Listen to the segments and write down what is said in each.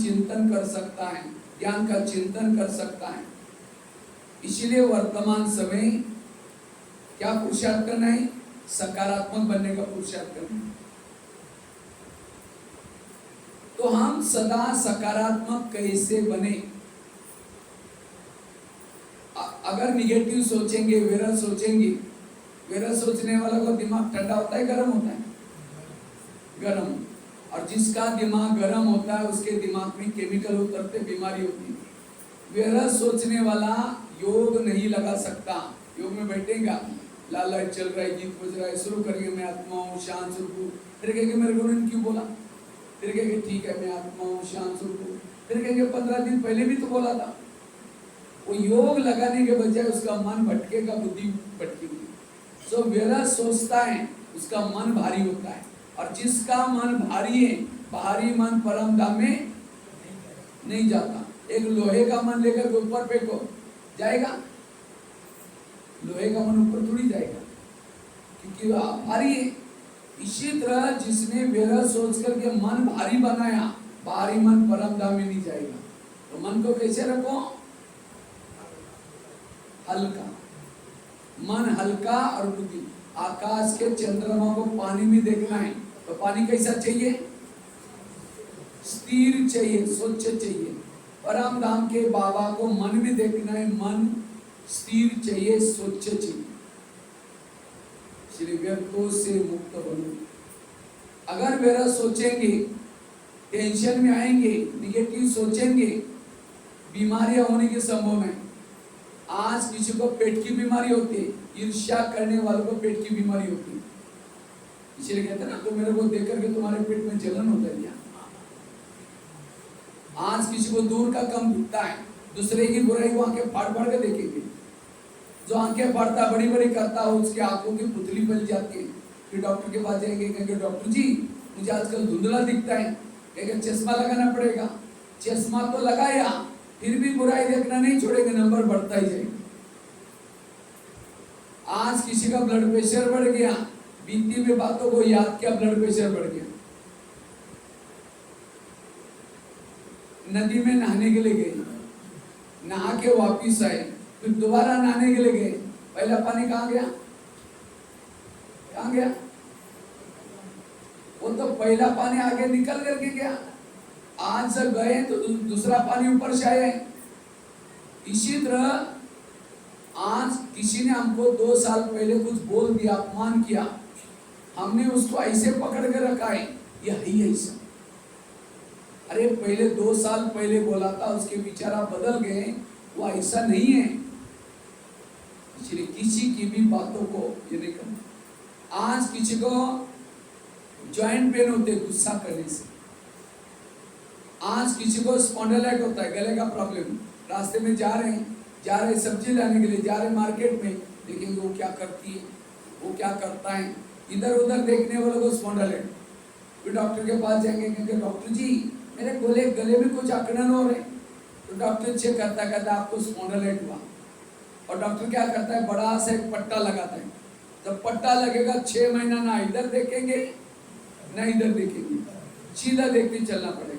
चिंतन कर सकता है, ज्ञान का चिंतन कर सकता है। इसलिए वर्तमान समय क्या पुरुषार्थ करना है? सकारात्मक बनने का पुरुषार्थ करना है। तो हम सदा सकारात्मक कैसे बने? अगर निगेटिव सोचेंगे, विरल सोचेंगे, विरल सोचने वाला का दिमाग ठंडा होता है, गर्म होता है? गर्म। और जिसका दिमाग गर्म होता है उसके दिमाग में केमिकल उतरते, बीमारी होती है। विरल सोचने वाला योग नहीं लगा सकता। योग में बैठेगा, लाल लाइट चल रहा है, गीत बज रहा है, शुरू करिए मैं आत्मा हूँ, शांत स्वरूप हूँ। फिर कहेंगे मेरे गुरु ने क्यों बोला? फिर कहेंगे ठीक है मैं आत्मा हूँ, शांत स्वरूप हूँ। फिर कहेंगे 15 दिन पहले भी तो बोला था। वो योग लगाने के बजाय उसका मन भटकेगा, बुद्धि भटकेगी। सो विरल सोचता है उसका मन भारी होता है, और जिसका मन भारी है, भारी मन परम धाम में नहीं जाता। एक लोहे का मन लेकर के ऊपर फेंको, जाएगा? लोहे का मन ऊपर थोड़ी जाएगा, क्योंकि वह भारी है। इसी तरह जिसने विरल सोच करके मन भारी बनाया, भारी मन परम धाम में नहीं जाएगा। तो मन को कैसे रखो? हल्का। मन हल्का और बुद्धि। आकाश के चंद्रमा को पानी में देखना है तो पानी कैसा चाहिए? स्थिर चाहिए, स्वच्छ चाहिए। परम धाम के बाबा को मन में देखना है, मन स्थिर चाहिए, स्वच्छ चाहिए। इसलिए व्यर्थों से मुक्त बनो। अगर विरल सोचेंगे, टेंशन में आएंगे, निगेटिव सोचेंगे, बीमारियां होने की संभावना है। आज किसी को पेट की बीमारी होती है, ईर्ष्या करने वालों को पेट की बीमारी होती है। इसलिए कहते हैं ना, तो मेरे को देख करके तुम्हारे पेट में जलन होता है क्या? आज किसी को दूर का कम दिखता है, दूसरे की बुराई को आंखें फाड़ फाड़ के देखेंगे। जो आंखें फाड़ता, बड़ी बड़ी करता हो, उसकी आंखों की पुतली बन जाती है। फिर डॉक्टर के पास जाएंगे, कहेंगे डॉक्टर जी मुझे आजकल धुंधला दिखता है। कहेंगे चश्मा लगाना पड़ेगा। चश्मा तो लगाया, फिर भी बुराई देखना नहीं छोड़ेंगे, नंबर बढ़ता ही जाएगा। आज किसी का ब्लड प्रेशर बढ़ गया, बीती हुई बातों को याद किया, ब्लड प्रेशर बढ़ गया। नदी में नहाने के लिए गए, नहा के वापिस आए, फिर दोबारा नहाने के लिए गए, पहला पानी कहाँ गया? कहाँ गया? वो तो पहला पानी आगे निकल करके गया। आज जब गए तो दूसरा पानी ऊपर से आए। इसी तरह आज किसी ने हमको 2 साल पहले कुछ बोल दिया, अपमान किया, हमने उसको ऐसे पकड़ के रखा है, ये ही ऐसा। अरे पहले 2 साल पहले बोला था, उसके विचार बदल गए, वो ऐसा नहीं है। इसलिए किसी की भी बातों को ये नहीं करना। आज किसी को जॉइंट पेन होते गुस्सा करने से, आज किसी को स्पॉन्डिलाइट होता है, गले का प्रॉब्लम, रास्ते में जा रहे सब्जी लाने के लिए, जा रहे मार्केट में, देखेंगे वो क्या करती है, वो क्या करता है, इधर उधर देखने वालों को स्पॉन्डिलाइट। फिर डॉक्टर के पास जाएंगे, कहेंगे डॉक्टर जी मेरे गले में कुछ अकड़न हो रहे। तो डॉक्टर चेक करता आपको स्पॉन्डिलाइट हुआ। और डॉक्टर क्या करता है, बड़ा सा एक पट्टा लगाता है। जब पट्टा लगेगा 6 महीना ना इधर देखेंगे ना इधर देखेंगे, सीधा देखते चलना पड़ेगा।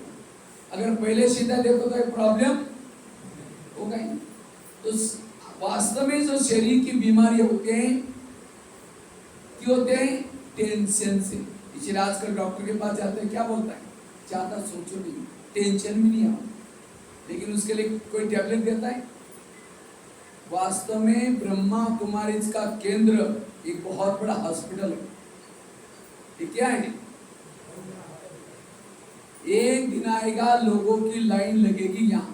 अगर पहले सीधा देखो तो प्रॉब्लम होगा ही। तो वास्तव में जो शरीर की बीमारी होते हैं, क्यों होते हैं? टेंशन से। इसलिए आजकल डॉक्टर के पास जाते हैं, क्या बोलता है? ज्यादा सोचो नहीं, टेंशन भी नहीं आओ, लेकिन उसके लिए कोई टैबलेट देता है? वास्तव में ब्रह्मा कुमारी का केंद्र एक बहुत बड़ा हॉस्पिटल है। ये क्या है? एक दिन आएगा लोगों की लाइन लगेगी यहाँ।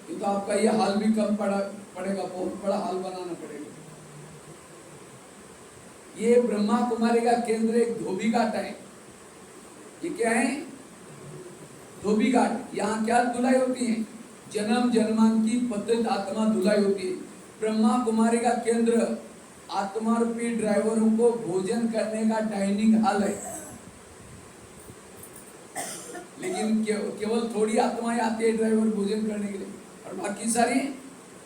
तो आपका ये हाल भी कम पड़ेगा, बहुत बड़ा हाल बनाना पड़ेगा। ये ब्रह्मा कुमारी का केंद्र एक धोबी घाट है। ये क्या है? धोबी घाट। यहाँ क्या धुलाई होती है? जन्म जन्मांतर की पतित आत्मा धुलाई होती है। ब्रह्मा कुमारी का केंद्र आत्मा रूपी ड्राइवरों को भोजन करने का डाइनिंग हॉल है। लेकिन केवल थोड़ी आत्माएं आती है ड्राइवर भोजन करने के लिए, और बाकी सारी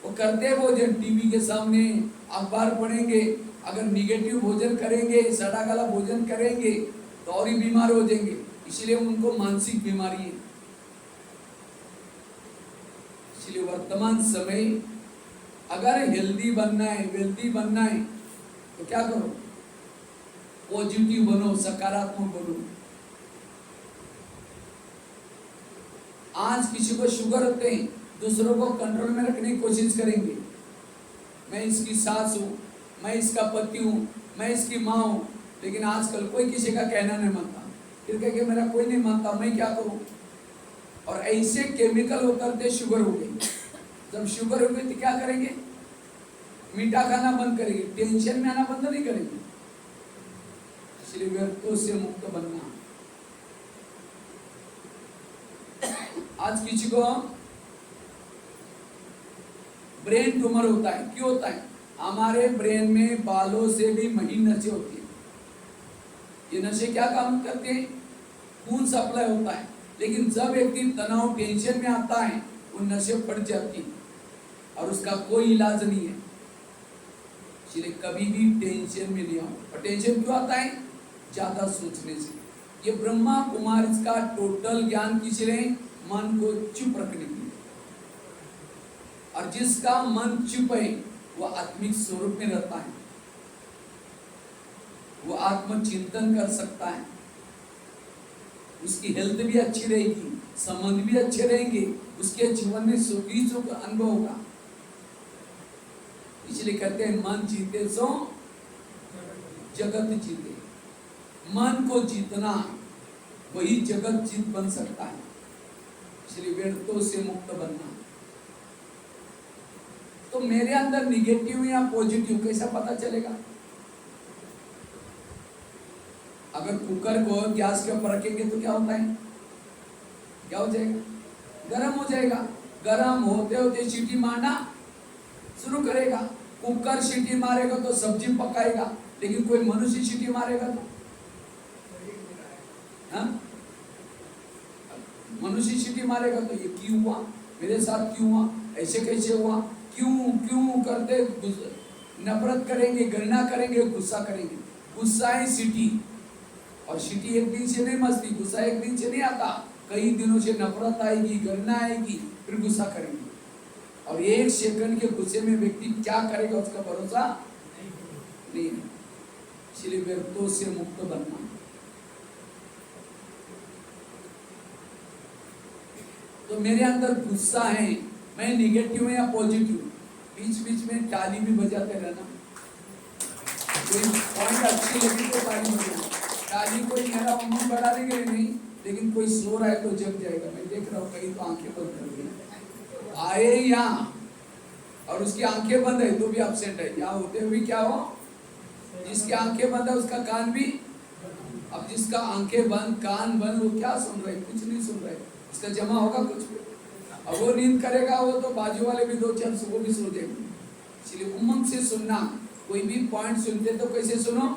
वो करते हैं भोजन टीवी के सामने, अखबार पढ़ेंगे। अगर निगेटिव भोजन करेंगे, सड़ा गला भोजन करेंगे तो और ही बीमार हो जाएंगे। इसलिए उनको मानसिक बीमारी है। इसलिए वर्तमान समय अगर हेल्दी बनना है, वेल्दी बनना है, तो क्या करो? पॉजिटिव बनो, सकारात्मक बनो। आज किसी को शुगर होते हैं, दूसरों को कंट्रोल में रखने की कोशिश करेंगे। मैं इसकी सास हूं, मैं इसका पति हूं, मैं इसकी माँ हूं, लेकिन आजकल कोई किसी का कहना नहीं मानता। फिर कह के मेरा कोई नहीं मानता, मैं क्या करूं? और ऐसे केमिकल होकर के शुगर हो गई। जब शुगर हो गई तो क्या करेंगे? मीठा खाना बंद करेंगे, टेंशन में आना बंद नहीं करेंगे। इसलिए व्यर्थों से मुक्त बनना। आज किसी को ब्रेन ट्यूमर होता है, क्यों होता है? हमारे ब्रेन में बालों से भी महीन नसें होती है। ये नशे क्या काम करते हैं? खून सप्लाई होता है, लेकिन जब व्यक्ति तनाव, टेंशन में आता है, वो नशे फट जाती है और उसका कोई इलाज नहीं है। इसलिए कभी भी टेंशन में नहीं आओ। और टेंशन क्यों आता है? ज्यादा सोचने से। ये ब्रह्मा कुमारी का टोटल ज्ञान किसने? मन को चुप रखने के लिए। और जिसका मन चुप है वो आत्मिक स्वरूप में रहता है, वो आत्मचिंतन कर सकता है, उसकी हेल्थ भी अच्छी रहेगी, संबंध भी अच्छे रहेंगे, उसके जीवन में सुखी सुख अनुभव होगा। इसलिए कहते हैं मन जीते सो जगत जीते। मन को जीतना, वही जगत जीत बन सकता है। इसलिए व्यर्थों से मुक्त बनना। तो मेरे अंदर निगेटिव या पॉजिटिव कैसा पता चलेगा? अगर कुकर को गैस के ऊपर रखेंगे तो क्या होता है? क्या हो जाएगा? गर्म हो जाएगा। गर्म होते होते सीटी मारना शुरू करेगा। कुकर सीटी मारेगा तो सब्जी पकाएगा, लेकिन कोई मनुष्य सीटी मारेगा तो मनुष्य सीटी मारेगा तो ये क्यों हुआ, मेरे साथ क्यों हुआ, ऐसे कैसे हुआ, क्यों क्यों करते नफरत करेंगे, घृणा करेंगे, गुस्सा करेंगे। गुस्सा है सीटी, और सीटी एक दिन से नहीं मचती, गुस्सा एक दिन से नहीं आता। कई दिनों से नफरत आएगी, घृणा आएगी, फिर गुस्सा करेंगे। और एक सेकंड के गुस्से में व्यक्ति क्या करेगा उसका भरोसा नहीं है। इसलिए व्यर्थों से मुक्त बनना। तो मेरे अंदर गुस्सा है, मैं निगेटिव या पॉजिटिव, बीच बीच में ताली भी बजाते रहना। कोई पॉइंट अच्छी लगी तो ताली बजाना। ताली कोई मेरा उम्र बढ़ाने के लिए नहीं, लेकिन कोई सो रहा है तो जग जाएगा। मैं देख रहा हूँ कहीं तो आंखें बंद कर दी आए यहाँ, और उसकी आंखें बंद है तो भी अपसेंट है। यहाँ होते हुए क्या हो? जिसकी आंखें बंद है उसका कान भी। अब जिसका आंखें बंद, कान बंद, वो क्या सुन रहे? कुछ नहीं सुन रहे। इसका जमा होगा कुछ भी। अब वो नींद करेगा, वो तो बाजू वाले भी दो चार वो भी सो जाएंगे। इसलिए उमंग से सुनना। कोई भी पॉइंट सुनते तो कैसे सुनो?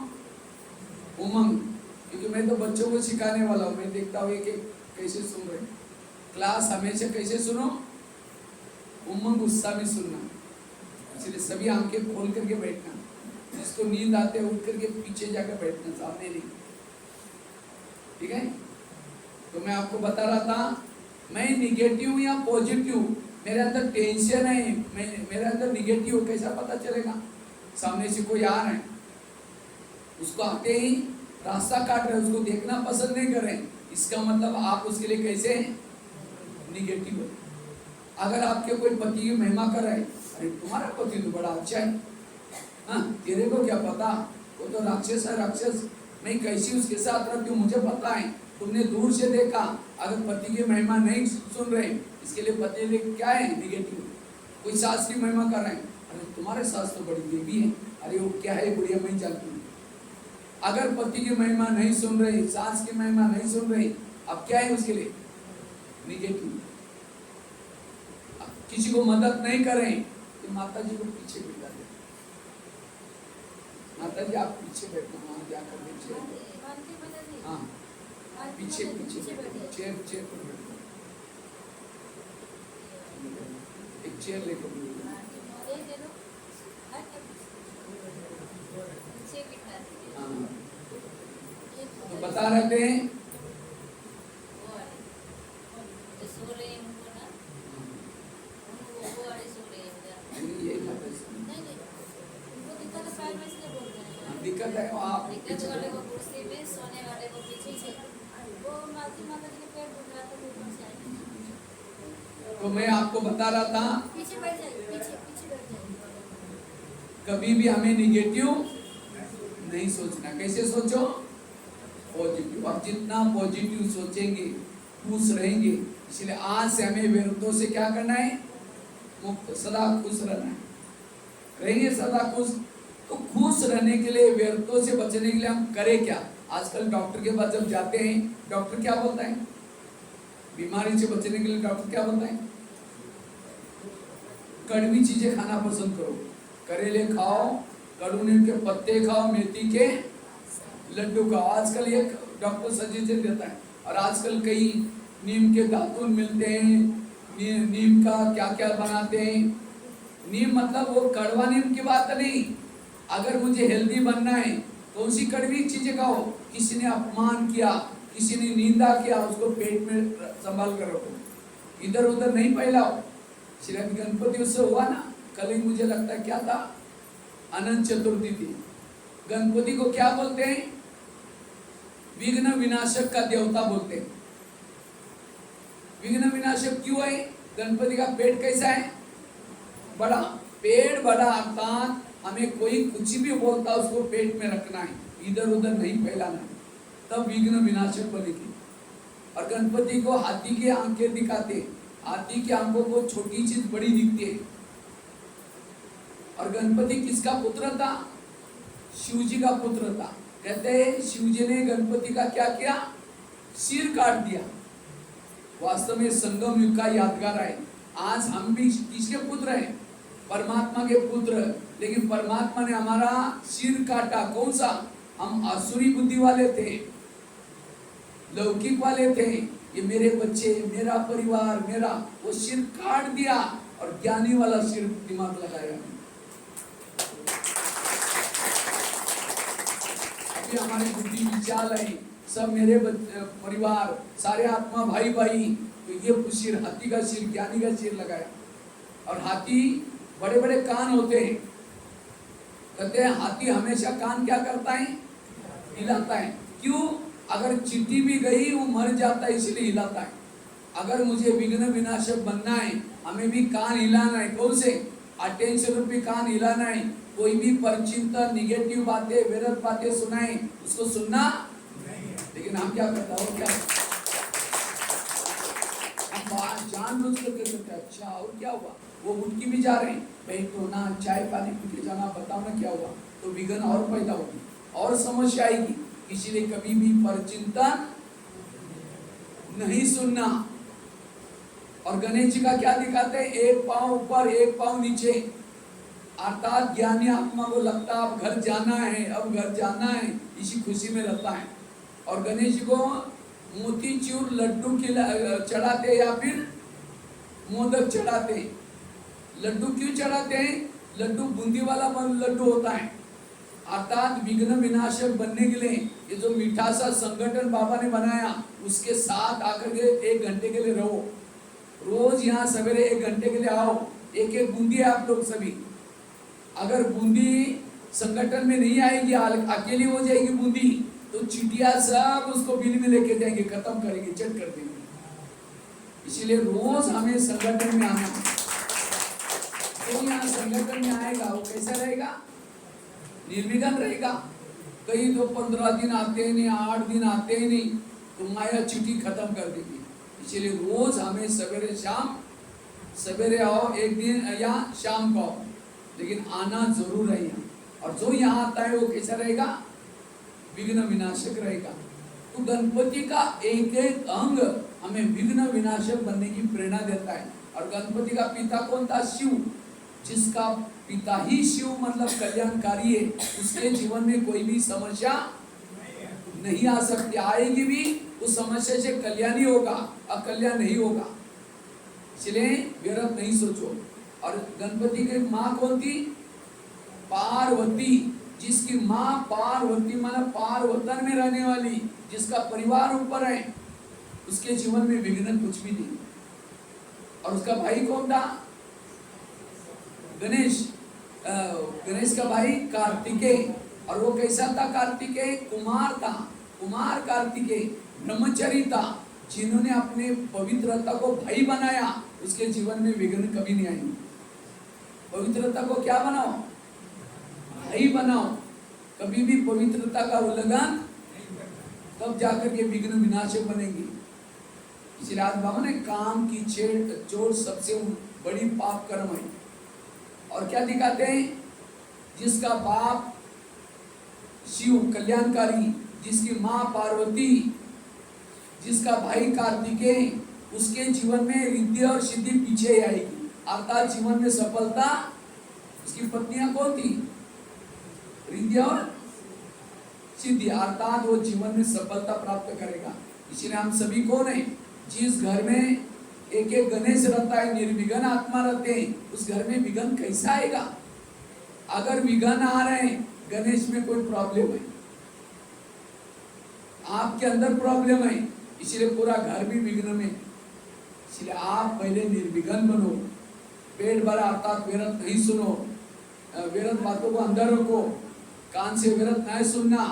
उमंग। क्योंकि मैं तो बच्चों को सिखाने वाला हूँ, मैं देखता हूँ कि कैसे सुन रहे। क्लास हमेशा कैसे सुनो? उमंग उत्साह में सुनना। इसलिए सभी आंखें खोल करके बैठना। जिसको नींद आते उठ करके पीछे जाकर बैठना, सामने नहीं। ठीक है? तो मैं आपको बता रहा था, मैं निगेटिव या पॉजिटिव, मेरे अंदर टेंशन है, मेरे अंदर निगेटिव, कैसा पता चलेगा? सामने से कोई आ रहा है, उसको आते ही रास्ता काट रहे, उसको देखना पसंद नहीं कर रहे, इसका मतलब आप उसके लिए कैसे हैं? निगेटिव है। अगर आपके कोई पति की महिमा कर रहे, अरे तुम्हारा पति तो बड़ा अच्छा है, हाँ तेरे को क्या पता, वो तो राक्षस है, राक्षस, मैं कैसी उसके साथ रहती हूँ मुझे पता है। तुमने दूर से देखा, अगर पति की महिमा नहीं सुन रहे, इसके लिए पति लिए क्या है? निगेटिव। कोई सास की महिमा कर रहे हैं, अरे तुम्हारे सास तो बड़ी देवी है, अरे वो क्या है बुढ़िया, मैं जानती हूँ। अगर पति की महिमा नहीं सुन रही, सास की महिमा नहीं सुन रही, अब क्या है उसके लिए? निगेटिव। किसी को मदद नहीं करें तो माता जी को पीछे बिठा दे। माता जी आप पीछे बैठो, वहां जाकर पीछे, हाँ पीछे पीछे चेयर चेयर पर बैठो। एक चेयर लेकर हाँ। तो बता रहे थे रहता है आप दिक्कत वाले को कुर्सी में, सोने वाले को पीछे से। वो मालती माता जी के पेट दुख रहा था, ऊपर से आए। तो मैं आपको बता रहा था पीछे बैठ जाइए, पीछे पीछे बैठ जाइए। कभी भी हमें निगेटिव नहीं सोचना। कैसे सोचो? पॉजिटिव। और जितना पॉजिटिव सोचेंगे खुश रहेंगे। इसलिए आज से हमें विरोधों से क्या करना है? मुक्त, सदा खुश रहना है। रहेंगे सदा खुश। तो खुश रहने के लिए, व्यर्थों से बचने के लिए हम करें क्या? आजकल डॉक्टर के पास जब जाते हैं, डॉक्टर क्या बोलता है? बीमारी से बचने के लिए डॉक्टर क्या बोलता है? कड़वी चीजें खाना पसंद करो, करेले खाओ, कड़ू नीम के पत्ते खाओ, मेथी के लड्डू खाओ। आजकल ये डॉक्टर सजेशन देता है। और आजकल कई नीम के दातुन मिलते हैं, नीम का क्या क्या बनाते हैं। नीम मतलब वो कड़वा नीम की बात नहीं। अगर मुझे हेल्दी बनना है तो उसी कड़वी चीजें खाओ। किसी ने अपमान किया, किसी ने निंदा किया, उसको पेट में संभाल कर रखो, इधर उधर नहीं फैलाओ। श्री गणपति उत्सव हुआ ना कल ही, मुझे लगता है क्या था, अनंत चतुर्थी थी। गणपति को क्या बोलते हैं? विघ्न विनाशक का देवता बोलते हैं। विघ्न विनाशक क्यों है? गणपति का पेट कैसा है? बड़ा। पेट बड़ा अर्थात हमें कोई कुछ भी बोलता उसको पेट में रखना है, इधर उधर नहीं फैलाना है, तब विघ्न विनाशक बनेगी। और गणपति को हाथी की आंखें दिखाते, हाथी की आंखों को छोटी चीज बड़ी दिखती है। और गणपति किसका पुत्र था? शिव जी का पुत्र था। कहते हैं शिव जी ने गणपति का क्या किया? सिर काट दिया। वास्तव में संगम युग का यादगार है। आज हम भी किसके पुत्र हैं? परमात्मा के पुत्र। लेकिन परमात्मा ने हमारा सिर काटा। कौन सा? हम आसुरी बुद्धि वाले थे, लौकिक वाले थे। ये मेरे बच्चे, मेरा परिवार, मेरा, वो सिर काट दिया और ज्ञानी वाला सिर दिमाग लगाया। अभी हमारे बुद्धि विचार है, सब मेरे परिवार, सारे आत्मा भाई भाई। तो ये सिर, हाथी का सिर, ज्ञानी का सिर लगाया। और हाथी बड़े बड़े कान होते हैं। कहते हैं हाथी हमेशा कान क्या करता है? हिलाता है। क्यों? अगर चींटी भी गई वो मर जाता है, इसलिए हिलाता है। अगर मुझे विघ्न विनाशक बनना है, हमें भी कान हिलाना है। कौन से? अटेंशन रूपी कान हिलाना है। कोई भी परचिंतन, निगेटिव बातें, विरत बातें सुनाए, उसको सुनना नहीं। लेकिन हम क्या करता हो? क्या हम जानबूझ करके करते? अच्छा और क्या हुआ? वो उठ के भी जा रहे हैं, भाई तो ना चाय पानी पी के जाना, बताओ ना क्या हुआ। तो विघ्न और पैदा होगी और समस्या आएगी। इसीलिए कभी भी परचिंतन नहीं सुनना। और गणेश जी का क्या दिखाते हैं? एक पांव ऊपर, एक पांव नीचे। अर्थात ज्ञानी आत्मा को लगता है अब घर जाना है, अब घर जाना है, इसी खुशी में रहता है। और गणेश जी को मोतीचूर लड्डू चढ़ाते या फिर मोदक चढ़ाते। लड्डू क्यों चढ़ाते हैं? लड्डू बूंदी वाला लड्डू होता है। अर्थात विघ्न विनाशक बनने के लिए ये जो मीठा सा संगठन बाबा ने बनाया, उसके साथ आकर के 1 घंटे के लिए रहो। रोज यहाँ सवेरे 1 घंटे के लिए आओ। एक एक बूंदी है आप लोग सभी। अगर बूंदी संगठन में नहीं आएगी, अकेली हो जाएगी बूंदी, तो चिटिया सब उसको बिल में लेके जाएंगे, खत्म करेंगे, चट कर देंगे। इसीलिए रोज हमें संगठन में आना। तो यहाँ संगठन में आएगा वो कैसा रहेगा? निर्विघ्न रहेगा। कई तो 15 दिन आते ही नहीं, 8 दिन आते ही नहीं, तो माया चिट्ठी खत्म कर देगी। इसलिए रोज हमें सवेरे शाम, सवेरे आओ 1 दिन या शाम को आओ, लेकिन आना जरूर है यहाँ। और जो यहाँ आता है वो कैसा रहेगा? विघ्न विनाशक रहेगा। तो गणपति का एक एक अंग हमें विघ्न विनाशक बनने की प्रेरणा देता है। और गणपति का पिता कौन था? शिव। जिसका पिता ही शिव मतलब कल्याणकारी है, उसके जीवन में कोई भी समस्या नहीं आ सकती। आएगी भी उस समस्या से कल्याण ही होगा, अकल्याण नहीं होगा। इसलिए व्यर्थ नहीं सोचो। और गणपति की माँ कौन थी? पार्वती। जिसकी माँ पार्वती माना पार्वतन में रहने वाली, जिसका परिवार ऊपर है, उसके जीवन में विघ्न कुछ भी नहीं। और उसका भाई कौन था? गणेश। गणेश का भाई कार्तिकेय। और वो कैसा था? कार्तिकेय कुमार था, कुमार कार्तिकेय ब्रह्मचारी था, जिन्होंने अपने पवित्रता को भाई बनाया, उसके जीवन में विघ्न कभी नहीं आई। पवित्रता को क्या बनाओ? भाई बनाओ। कभी भी पवित्रता का उल्लंघन, तब जाकर के विघ्न विनाशक बनेंगे। इसलिए आज बाबा ने काम की चोट सबसे बड़ी पाप कर्म है। और क्या दिखाते हैं? जिसका बाप शिव कल्याणकारी, जिसकी माँ पार्वती, जिसका भाई कार्तिकेय, उसके जीवन में रिद्धि और सिद्धि पीछे आएगी। अर्थात जीवन में सफलता, उसकी पत्नियां कौन थी? रिद्धि और सिद्धि, अर्थात वो जीवन में सफलता प्राप्त करेगा। इसलिए हम सभी कौन है? जिस घर में एक एक गणेश रहता है, निर्विघ्न आत्मा रहते हैं, उस घर में विघ्न कैसा आएगा? अगर विघ्न आ रहे हैं, गणेश में कोई प्रॉब्लम है, आपके अंदर प्रॉब्लम है, इसलिए पूरा घर भी विघ्न में। इसलिए आप पहले निर्विघ्न बनो, पेट भरा अर्थात व्यर्थ नहीं सुनो, व्यर्थ बातों को अंदर रखो, कान से व्यर्थ नहीं सुनना।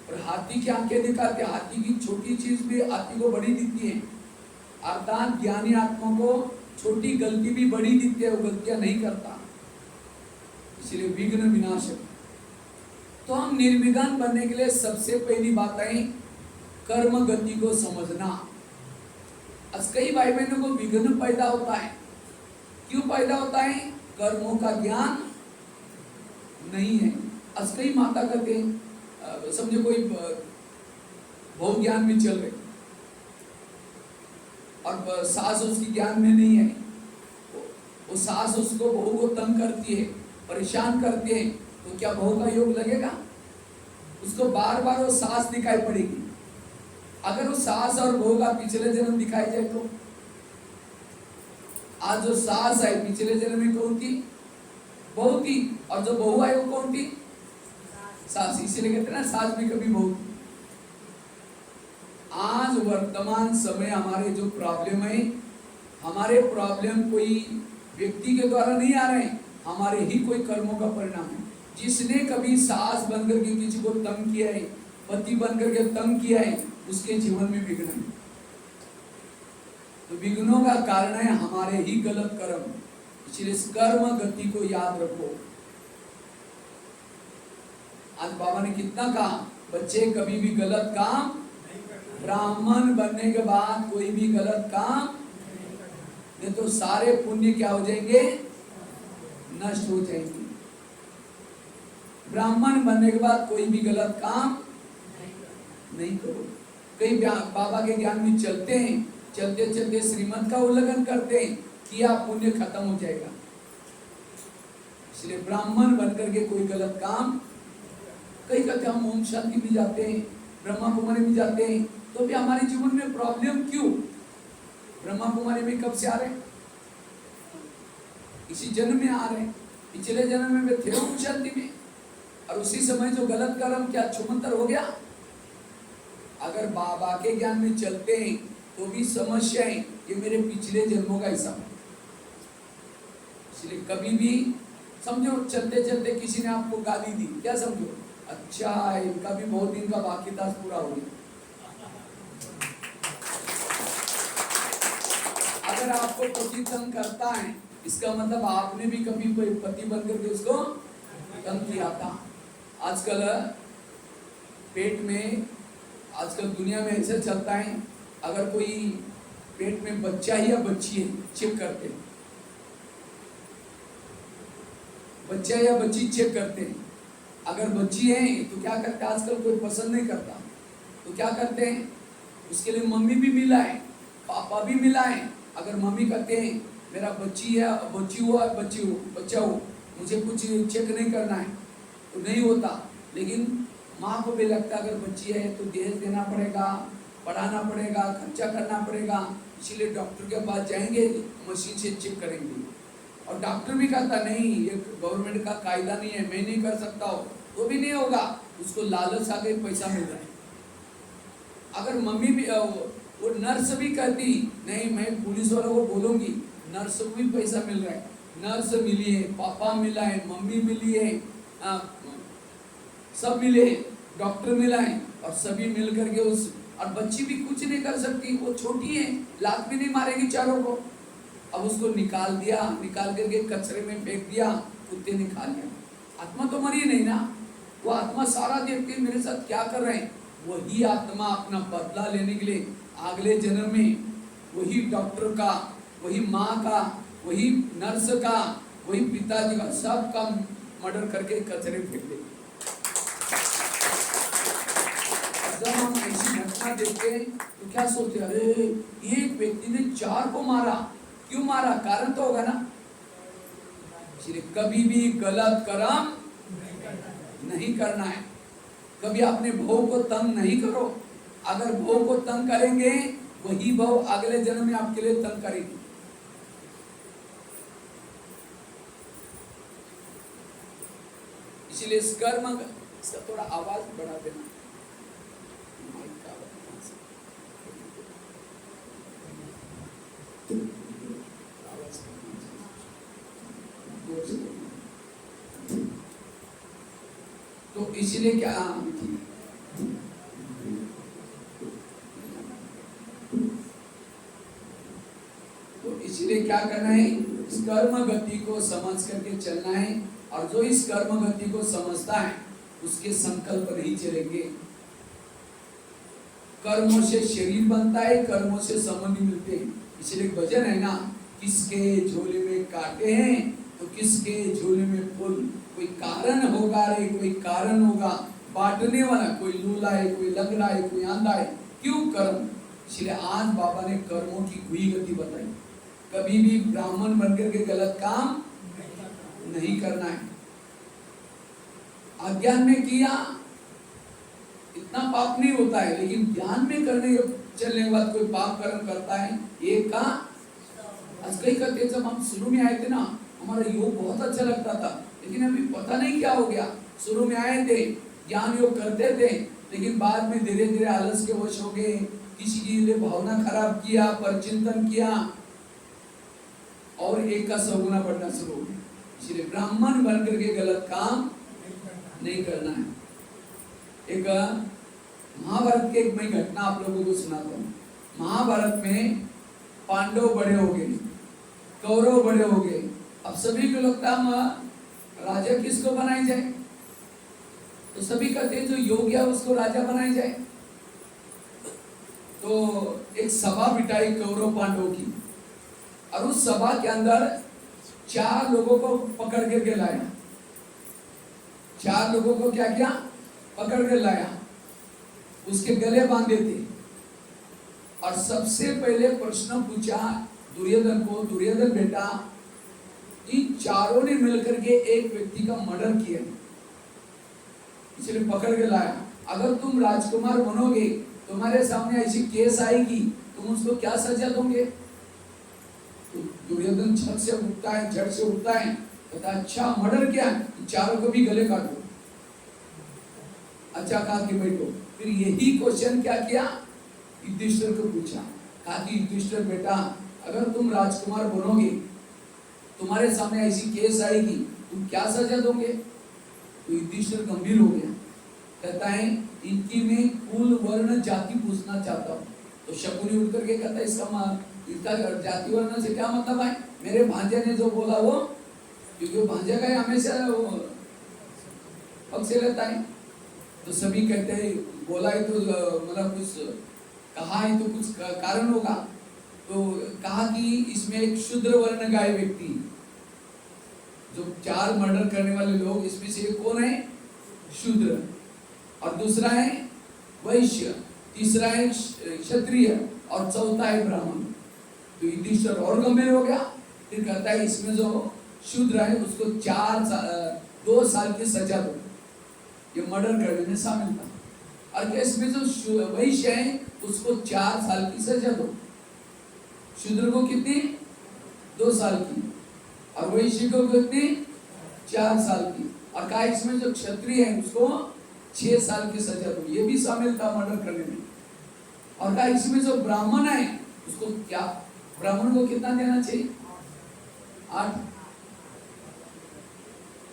और हाथी की आंखें दिखाते, हाथी की छोटी चीज भी हाथी को बड़ी दिखती है, अर्थात ज्ञानी आत्मा को छोटी गलती भी बड़ी दिखती है, वो गलतियां नहीं करता, इसलिए विघ्न विनाशक। तो हम निर्विघ्न बनने के लिए सबसे पहली बात है कर्म गति को समझना। आज कई भाई बहनों को विघ्न पैदा होता है, क्यों पैदा होता है? कर्मों का ज्ञान नहीं है। आज कई माता कहते हैं, समझो कोई बहु ज्ञान में चल रहे और सास उसकी ज्ञान में नहीं है, वो सास उसको बहू को तंग करती है, परेशान करती है, तो क्या बहू का योग लगेगा? उसको बार बार वो सास दिखाई पड़ेगी। अगर वो सास और बहू का पिछले जन्म दिखाई जाए तो आज जो सास है पिछले जन्म में कौन थी? बहू थी, और जो बहू है वो कौन थी? सास। इसीलिए कहते हैं ना, सास भी कभी बहू थी। आज वर्तमान समय हमारे जो प्रॉब्लम है, हमारे प्रॉब्लम कोई व्यक्ति के द्वारा नहीं आ रहे, हमारे ही कोई कर्मों का परिणाम है। जिसने कभी सास बनकर के किसी को तंग किया है, पति बनकर के तंग किया है, उसके जीवन में विघ्न है। तो विघ्नों का कारण है हमारे ही गलत कर्म। इसलिए इस कर्म गति को याद रखो। आज बाबा ने कितना कहा, बच्चे कभी भी गलत काम, ब्राह्मण बनने के बाद कोई भी गलत काम नहीं, तो सारे पुण्य क्या हो जाएंगे? नष्ट हो जाएंगे। ब्राह्मण बनने के बाद कोई भी गलत काम नहीं करो। कई बाबा के ज्ञान में चलते हैं, चलते चलते श्रीमत का उल्लंघन करते हैं, किया पुण्य खत्म हो जाएगा। इसलिए ब्राह्मण बनकर के कोई गलत काम, कई कहते हम ओम शांति भी जाते हैं, ब्रह्मा कुमारी भी जाते हैं, तो भी हमारे जीवन में प्रॉब्लम क्यों? ब्रह्मा कुमारी में कब से आ रहे? इसी जन्म में आ रहे। पिछले जन्म में वे थे ओम शांति में, और उसी समय जो गलत कर्म क्या छुमंतर हो गया। अगर बाबा के ज्ञान में चलते हैं तो भी समस्या है, ये मेरे पिछले जन्मों का हिसाब है। इसलिए कभी भी समझो, चलते चलते किसी ने आपको गाली दी, क्या समझो? अच्छा, इनका भी बहुत दिन का बाकी था, पूरा हो गया। अगर आपको पति तंग करता है, इसका मतलब आपने भी कभी कोई पति बनकर के उसको तंग किया था। आजकल पेट में, आजकल दुनिया में ऐसा चलता है, अगर कोई पेट में बच्चा या बच्ची है, चेक करते हैं, बच्चा या बच्ची चेक करते हैं। अगर बच्ची है तो क्या करते हैं? आजकल कोई पसंद नहीं करता, तो क्या करते हैं? उसके लिए मम्मी भी मिला है, पापा भी मिला है। अगर मम्मी कहते हैं मेरा बच्ची है, बच्ची हुआ, बच्चा हो, मुझे कुछ चेक नहीं करना है, तो नहीं होता। लेकिन माँ को भी लगता है अगर बच्ची है तो दहेज देना पड़ेगा, पढ़ाना पड़ेगा, खर्चा करना पड़ेगा, इसीलिए डॉक्टर के पास जाएंगे, मशीन से चेक करेंगे। और डॉक्टर भी कहता नहीं, ये गवर्नमेंट का कायदा नहीं है, मैं नहीं कर सकता हूँ, तो भी नहीं होगा, उसको लालच आ गई, पैसा मिल रहा है। अगर मम्मी भी, वो नर्स भी कहती नहीं, मैं पुलिस वालों को बोलूंगी, नर्स को भी पैसा मिल रहा है, नर्स मिली है, पापा मिला है, मम्मी मिली है, सब मिले, डॉक्टर मिलाए और सभी मिल करके उस, और बच्ची भी कुछ नहीं कर सकती, वो छोटी है, लात भी नहीं मारेगी चारों को। अब उसको निकाल दिया, निकाल करके कचरे में फेंक दिया, कुत्ते ने खा लिया। आत्मा तो मरी नहीं ना, वो आत्मा सारा देखती मेरे साथ क्या कर रहे हैं। वही आत्मा अपना बदला लेने के लिए अगले जन्म में वही डॉक्टर का, वही माँ का, वही नर्स का, वही पिताजी का, सबका मर्डर करके कचरे फेंक दे। जब हम ऐसी घटना देखते हैं तो क्या सोचते हैं, अरे एक व्यक्ति ने 4 को मारा, क्यों मारा, कारण तो होगा ना। इसलिए कभी भी गलत कर्म नहीं करना है, कभी अपने भव को तंग नहीं करो। अगर भव को तंग करेंगे वही भव अगले जन्म में आपके लिए तंग करेगी। इसलिए इस कर्म, इसका थोड़ा आवाज बढ़ा देना। तो इसलिए क्या, तो इसलिए क्या करना है, इस कर्म गति को समझ करके चलना है। और जो इस कर्म गति को समझता है उसके संकल्प नहीं चलेंगे। कर्मों से शरीर बनता है, कर्मों से संबंध मिलते हैं। इसलिए भजन है ना, किसके झोले में कांटे हैं तो किसके झोले में फूल। कोई कारण होगा रे, कोई कारण होगा बांटने वाला, कोई लूला है, कोई लंगड़ा है, कोई आंधा है, क्यों कर्म। इसलिए आज बाबा ने कर्मों की हुई गति बताई। कभी भी ब्राह्मण बनकर के गलत काम नहीं करना है। अज्ञान में किया इतना पाप नहीं होता है, लेकिन ज्ञान में करने चलने के बाद कोई पाप कर्म करता है, ये का कई करते। जब हम शुरू में आए थे ना, हमारा योग बहुत अच्छा लगता था, लेकिन अभी पता नहीं क्या हो गया। शुरू में आए थे, ज्ञान योग करते थे, लेकिन बाद में धीरे धीरे आलस के वश हो गए, किसी की भावना खराब किया, पर चिंतन किया और एक का सगुना बढ़ना शुरू हो गया। इसलिए ब्राह्मण बन करके गलत काम नहीं करना है। एक महाभारत की एक मैं घटना आप लोगों को सुनाता हूँ। महाभारत में पांडव बड़े हो गए, कौरव बड़े हो गए। अब सभी को लगता है राजा किसको बनाई जाए, तो सभी कहते हैं जो योग्य है उसको राजा बनाई जाए। तो एक सभा बिठाई कौरव पांडव की, और उस सभा के अंदर 4 लोगों को पकड़ करके लाया। 4 लोगों को क्या किया, पकड़ कर लाया, उसके गले बांधे थे। और सबसे पहले प्रश्न पूछा दुर्योधन को, दुर्योधन बेटा इन 4 ने मिलकर के एक व्यक्ति का मर्डर किया, इसलिए पकड़ के लाया। अगर तुम राजकुमार बनोगे, तुम्हारे सामने ऐसी केस आएगी, तुम उसको क्या सजा दोगे। तो दुर्योधन झट से उठता है, झट से उठता है, कहता अच्छा मर्डर क्या, 4 को भी गले काटो। अच्छा कहा कि बैठो। फिर यही क्वेश्चन क्या किया, युधिष्ठिर को पूछा। कहा कि युधिष्ठिर बेटा अगर तुम राजकुमार बनोगे, तुम्हारे सामने ऐसी केस आएगी, तुम क्या सजा दोगे। तो युधिष्ठिर गंभीर हो गया, कहता है इनकी मैं कुल वर्ण जाति पूछना चाहता हूँ। तो शकुनी उठ करके कहता है इसका जाति वर्ण से क्या मतलब है, मेरे भांजे ने जो बोला वो, क्योंकि भांजे का हमेशा पक्ष रहता है। तो सभी कहते हैं बोला है तो मतलब कुछ कहा है तो कुछ कारण होगा। तो कहा कि इसमें एक शूद्र वर्ण का व्यक्ति, जो 4 मर्डर करने वाले लोग, इसमें से एक कौन है, शूद्र, और दूसरा है वैश्य, तीसरा है क्षत्रिय, और चौथा है ब्राह्मण। तो युधिष्ठिर और गंभीर हो गया। फिर कहता है इसमें जो शूद्र है उसको 2 साल की सजा दो, ये मर्डर करने में शामिल था। और इसमें जो वैश्य है उसको 4 साल की सजा दो। शूद्र को कितनी, 2 साल की, और वैश्य को कितनी, 4 साल की। और कहा इसमें जो क्षत्रिय है उसको 6 साल की सजा दो, ये भी शामिल था मर्डर करने में। और कहा इसमें जो ब्राह्मण है उसको क्या, ब्राह्मण को कितना देना चाहिए, 8।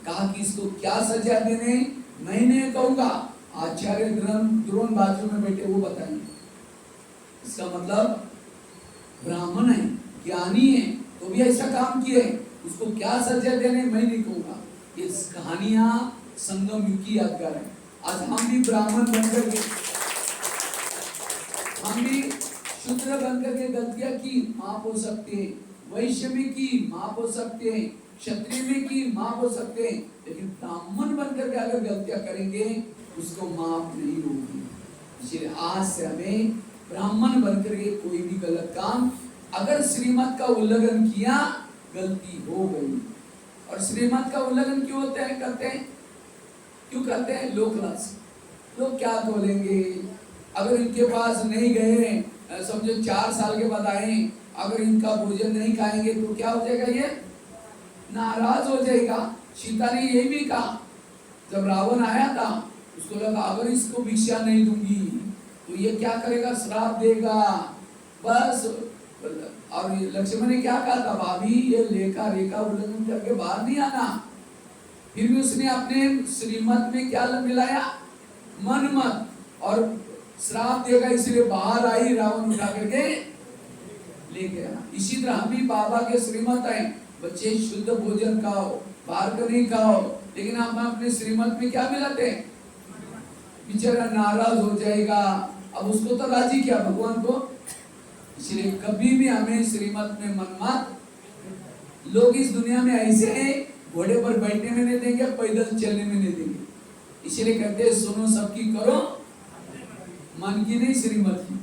कहा कि इसको क्या सजा देने, मैं नहीं कहूंगा, आचार्य द्रोण बाजू में बैठे वो बताएंगे। इसका मतलब ब्राह्मण है, ज्ञानी है, तो भी ऐसा काम किए, उसको क्या सजा देने मैं नहीं कहूंगा। ये कहानियां संगम युग की यादगार है। आज हम भी ब्राह्मण बनकर के, हम भी शूद्र बनकर के गलतियां की, माफ हो सकते हैं, वैश्य में की माफ हो सकते हैं, क्षत्रिय में की माफ हो सकते हैं, लेकिन ब्राह्मण बनकर के अगर गलतियां करेंगे उसको माफ नहीं होगी। इसलिए आज से हमें ब्राह्मण बनकर के कोई भी गलत काम, अगर श्रीमत का उल्लंघन किया, गलती हो गई। और श्रीमत का उल्लंघन क्यों होते हैं, करते हैं, क्यों करते हैं? लोकलालच। लोग क्या बोलेंगे, अगर इनके पास नहीं गए, समझो 4 साल के बाद आए, अगर इनका भोजन नहीं खाएंगे तो क्या हो जाएगा, ये नाराज हो जाएगा। सीता ने यही भी कहा, जब रावण आया था उसको लगा अगर इसको भिक्षा नहीं दूंगी तो ये क्या करेगा, श्राप देगा बस। और लक्ष्मण ने क्या कहा था, भाभी ये लेखा रेखा उल्लंघन करके बाहर नहीं आना। फिर भी उसने अपने श्रीमत में क्या मिलाया, मन मत, और श्राप देगा इसलिए बाहर आई, रावण उठा करके ले गया। इसी तरह हम भी बाबा के श्रीमत है, बच्चे शुद्ध भोजन खाओ, बाहर का नहीं खाओ, लेकिन हम अपने श्रीमत में क्या मिलाते हैं, बेचारा नाराज हो जाएगा। अब उसको तो राजी किया भगवान को, इसलिए कभी भी हमें श्रीमत में मन मत। लोग इस दुनिया में ऐसे हैं, घोड़े पर बैठने में नहीं देंगे, पैदल चलने में नहीं देंगे। इसलिए कहते हैं सुनो सबकी, करो मन की नहीं श्रीमत की।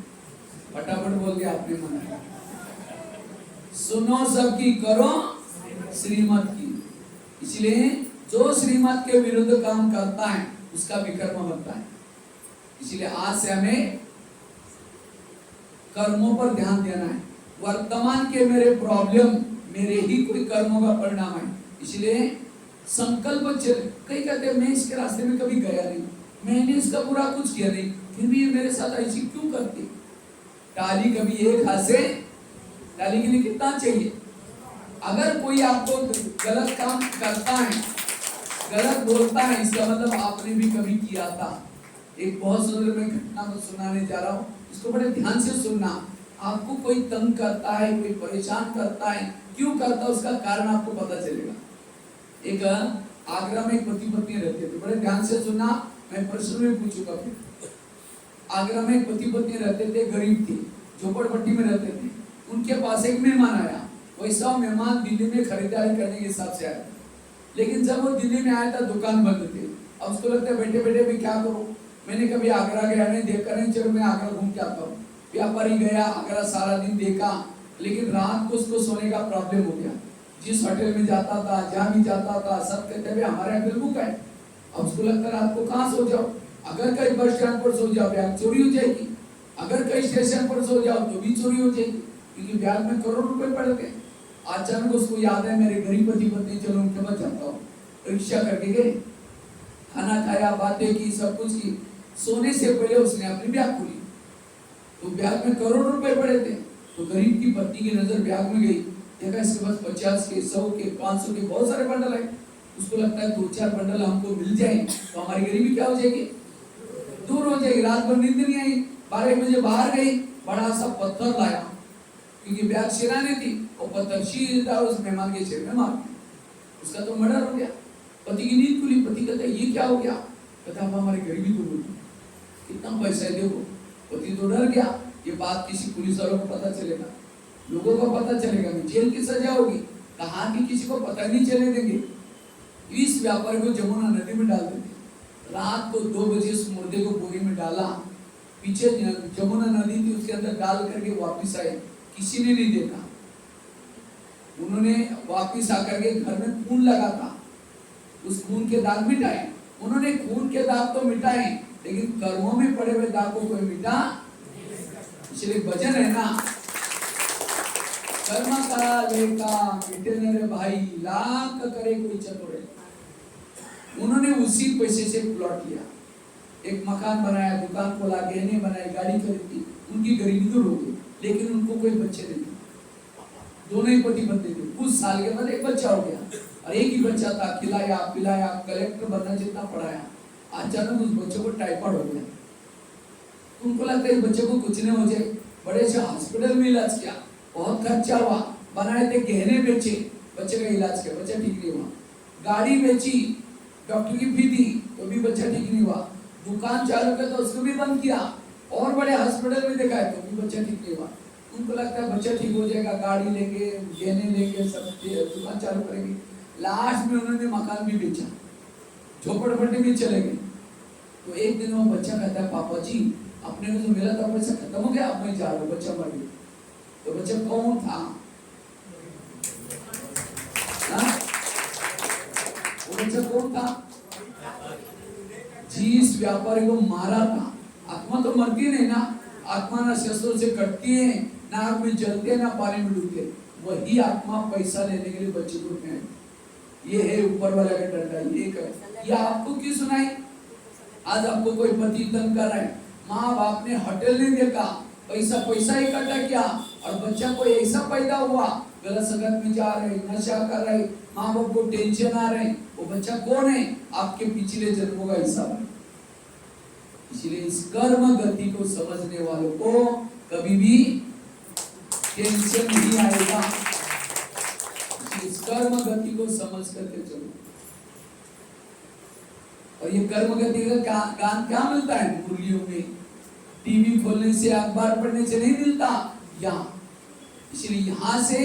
फटाफट बोल दिया आपने मन की। सुनो सबकी, करो श्रीमत की। इसलिए जो श्रीमत के विरुद्ध काम करता है उसका विकर्म बनता है। इसलिए आज से हमें कर्मों पर ध्यान देना है। वर्तमान के मेरे प्रॉब्लम मेरे ही कोई कर्मों का परिणाम है। इसलिए संकल्प चले। कई कहते हैं मैं इसके रास्ते में कभी गया नहीं, मैंने इसका बुरा कुछ किया नहीं, फिर भी ये मेरे साथ ऐसी क्यों करती। टाली कभी एक हाथ से टाली के लिए कितना चाहिए। अगर कोई आपको गलत काम करता है, गलत बोलता है, इसका मतलब आपने भी कभी किया था। एक बहुत सुंदर मैं घटना को सुनाने जा रहा हूँ, इसको बड़े ध्यान से सुनना। आपको कोई तंग करता है, कोई परेशान करता है, क्यों करता है उसका कारण आपको पता चलेगा। एक आगरा में एक पति पत्नी रहते थे, बड़े ध्यान से सुनना, मैं प्रश्न में पूछूंगा फिर। आगरा में एक पति पत्नी रहते थे, गरीब थे, झोपड़पट्टी में रहते थे। उनके पास एक मेहमान आया। वैसा मेहमान दिल्ली में खरीदारी करने के हिसाब से आया, लेकिन जब वो दिल्ली में आया था दुकान बंद थी। अब उसको लगता है बैठे बैठे भी क्या करूं, मैंने कभी आगरा गया नहीं, देखकर नहीं, चलो मैं आगरा घूम के आता हूँ। व्यापारी गया आगरा, सारा दिन देखा, लेकिन रात को उसको सोने का प्रॉब्लम हो गया। जिस होटल में जाता था, जहाँ भी जाता था, सब कहते थे हमारे होटल बुक है। अब उसको लगता है रात को कहाँ सो जाओ, अगर कहीं बस स्टैंड पर सो जाओ बैग चोरी हो जाएगी, अगर कहीं स्टेशन पर सो जाओ तो भी चोरी हो जाएगी, क्योंकि बैग में करोड़ रुपए पड़ गए। अचानक उसको याद है मेरे गरीब पति पत्नी, चलो उनके पास जाता हूँ। रिक्शा करके गए, खाना खाया, बातें की, सब कुछ की। सोने से पहले उसने अपनी बैग खोली तो बैग में करोड़ रुपए पड़े थे। तो गरीब की पत्नी की नजर बैग में गई, देखा इसके पास 50 के, 100 के, 500 के बहुत सारे बंडल है। उसको लगता है 2-4 बंडल हमको मिल जाए तो हमारी गरीबी क्या हो जाएगी, दूर हो जाएगी। रात भर नींद नहीं आई, 12 बजे बाहर गई, बड़ा सा पत्थर लाया, क्योंकि बैग सिराने थी, और पत्थर सीधा उस मेहमान के सिर में मार दिया। उसका तो मर्डर हो गया। पति की नींद खुली, पति कहता है ये क्या हो गया, कहता अब हमारी गरीबी दूर होगी, कितना पैसा है देखो। पति तो डर गया, ये बात किसी पुलिस वालों को पता चलेगा, लोगों को पता चलेगा, जेल की सजा होगी, कहाँ की किसी को पता नहीं चले देंगे। इस व्यापारी को जमुना नदी में डाल देंगे। रात को 2 बजे उस मुर्दे को बोरी में डाला, पीछे जमुना नदी थी उसके अंदर डाल करके वापिस आए, किसी ने नहीं देखा। उन्होंने वापिस आकर के घर में खून लगा था, उस खून के दाग मिटाए। उन्होंने खून के दाग तो मिटाए, लेकिन कर्मों में पड़े हुए दाग को कोई मिटा। इसलिए वचन है ना, कर्म का लेका मिटे न रे भाई, लाख करे कोई चतुर। उन्होंने उसी पैसे से प्लॉट लिया, एक मकान बनाया, दुकान खोला, गहने बनाए, गाड़ी खरीदी। उनकी गरीबी दूर हो गई, लेकिन उनको कोई बच्चे नहीं थे। दोनों ही पति पत्नी थे। कुछ साल के बाद एक बच्चा हो गया, और एक ही बच्चा था, खिलाया पिलाया, कलेक्टर बनना जितना पढ़ाया। अचानक उस बच्चे को टाइफाइड हो गया। तुमको लगता है इस बच्चे को कुछ नहीं हो जाए, बड़े से हॉस्पिटल में इलाज किया, बहुत खर्चा हुआ, बनाए थे गहने बेचे, बच्चे का इलाज किया, बच्चा ठीक नहीं हुआ। गाड़ी बेची, डॉक्टर की फी दी, तो भी बच्चा ठीक नहीं हुआ। दुकान चालू किया तो उसको भी बंद किया, और बड़े हॉस्पिटल में दिखाए तो भी बच्चा ठीक नहीं हुआ। उनको लगता है बच्चा ठीक हो जाएगा, गाड़ी लेंगे, गहने लेंगे, सब दुकान चालू करेंगे। लास्ट में उन्होंने मकान भी बेचा, झोपड़पट्टी में चले गए। तो एक दिन वो बच्चा कहता है, पापा जी अपने को जो मिला था पैसा खत्म हो गया, अब मैं जा रहा हूँ, बच्चा मर गया। तो बच्चा कौन था? वो बच्चा कौन था? जिस व्यापारी को मारा था। आत्मा तो मरती नहीं ना, आत्मा ना शस्त्रों से कटती है, ना आग में जलती है, ना पानी में डूबती है। वही आत्मा पैसा लेने के लिए बच्चे को है। ये है ऊपर वाला का डंडा, ये आपको क्यों सुनाई? आज आपको कोई पति तंग कर रहा है, माँ बाप ने होटल नहीं देखा, पैसा इकट्ठा किया, और बच्चा कोई ऐसा पैदा हुआ, गलत संगत में जा रहे, नशा कर रहे, माँ बाप को टेंशन आ रहे, वो बच्चा कौन है? आपके पिछले जन्मों का हिसाब है। इसलिए इस कर्म गति को समझने वालों को कभी भी टेंशन नहीं आएगा। इस कर्म गति को समझ करके चलो। और ये कर्म गति का ज्ञान क्या मिलता है? मुरलियों में, टीवी खोलने से, अखबार पढ़ने से नहीं मिलता यहाँ। इसलिए यहाँ से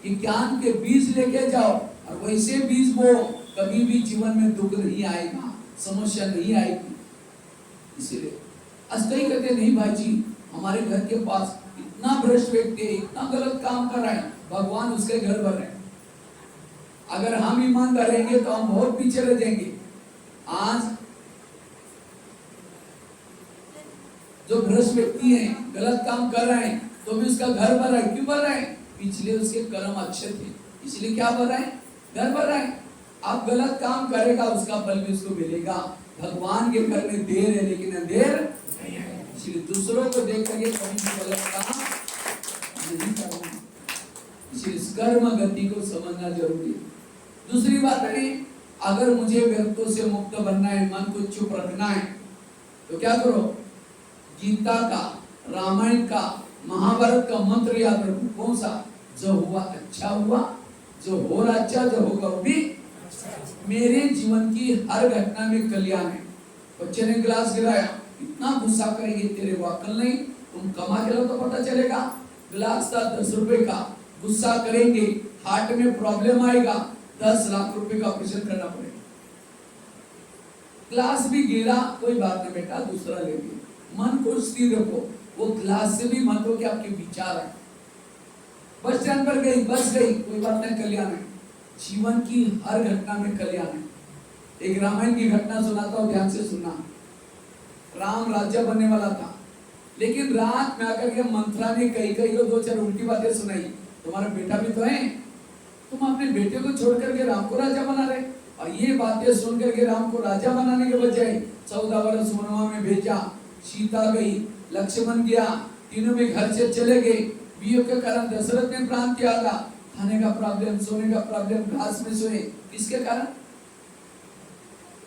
ये ज्ञान के बीज लेके जाओ, और वैसे बीज बो, कभी भी जीवन में दुख नहीं आएगा, समस्या नहीं आएगी। इसलिए आज कई कहते नहीं भाई जी, हमारे घर के पास इतना भ्रष्ट व्यक्ति है, इतना गलत काम कर रहा है, भगवान उसके घर भर रहे हैं। अगर हम ईमानदार रहेंगे तो हम बहुत पीछे रह जाएंगे। आज जो भ्रष्ट व्यक्ति है, गलत काम कर रहे हैं, तो भी उसका घर भर रहा है। क्यों भर रहा है? पिछले उसके कर्म अच्छे थे, इसलिए क्या भर रहा है? घर भर रहा है। आप गलत काम करेगा, उसका फल भी उसको मिलेगा। भगवान के घर में देर है, लेकिन अंधेर नहीं है। इसलिए दूसरों को देख करके कभी भी गलत काम नहीं करना। इसलिए इस कर्म गति को समझना जरूरी है। दूसरी बात है, अगर मुझे व्यक्तों से मुक्त बनना है, मन को चुप रखना है, तो क्या करो? गीता का, रामायण का, महाभारत का मंत्र याद रखो। कौन सा? जो हुआ अच्छा हुआ, जो हो रहा अच्छा, जो होगा वो भी। मेरे जीवन की हर घटना में कल्याण है। बच्चे ने गिलास गिराया, इतना गुस्सा करेंगे, तेरे को अकल नहीं, तुम कमा के लो तो पता चलेगा। गिलास था 10 रुपए का, गुस्सा करेंगे, हार्ट में प्रॉब्लम आएगा, 10 लाख रुपए का ऑपरेशन करना पड़ेगा। गिलास भी गिरा, कोई बात नहीं बेटा, दूसरा लेंगे। मन को स्थिर रखो। वो गिलास से भी मत हो कि आपके विचार है। बस स्टैंड पर गई, बस गई, कोई बात नहीं, कल्याण है। जीवन की हर घटना में कल्याण है। एक रामायण की घटना सुनाता हूं, ध्यान से सुनना। राम राज्य बनने वाला था, लेकिन रात में आकर के मंत्रा ने कई को 2-4 उल्टी बातें सुनाई। तुम्हारा बेटा भी तो है, तुम अपने बेटे को छोड़ करके राम को राजा बना रहे। और ये बातें सुन करके राम को राजा बनाने के बजाय 14 वर्ष वनवा में भेजा। सीता गई, लक्ष्मण गया, तीनों भी घर से चले गए। वियोग के कारण दशरथ ने प्राण त्यागा। खाने का प्रॉब्लम, सोने का प्रॉब्लम, घास में सोए। किसके कारण?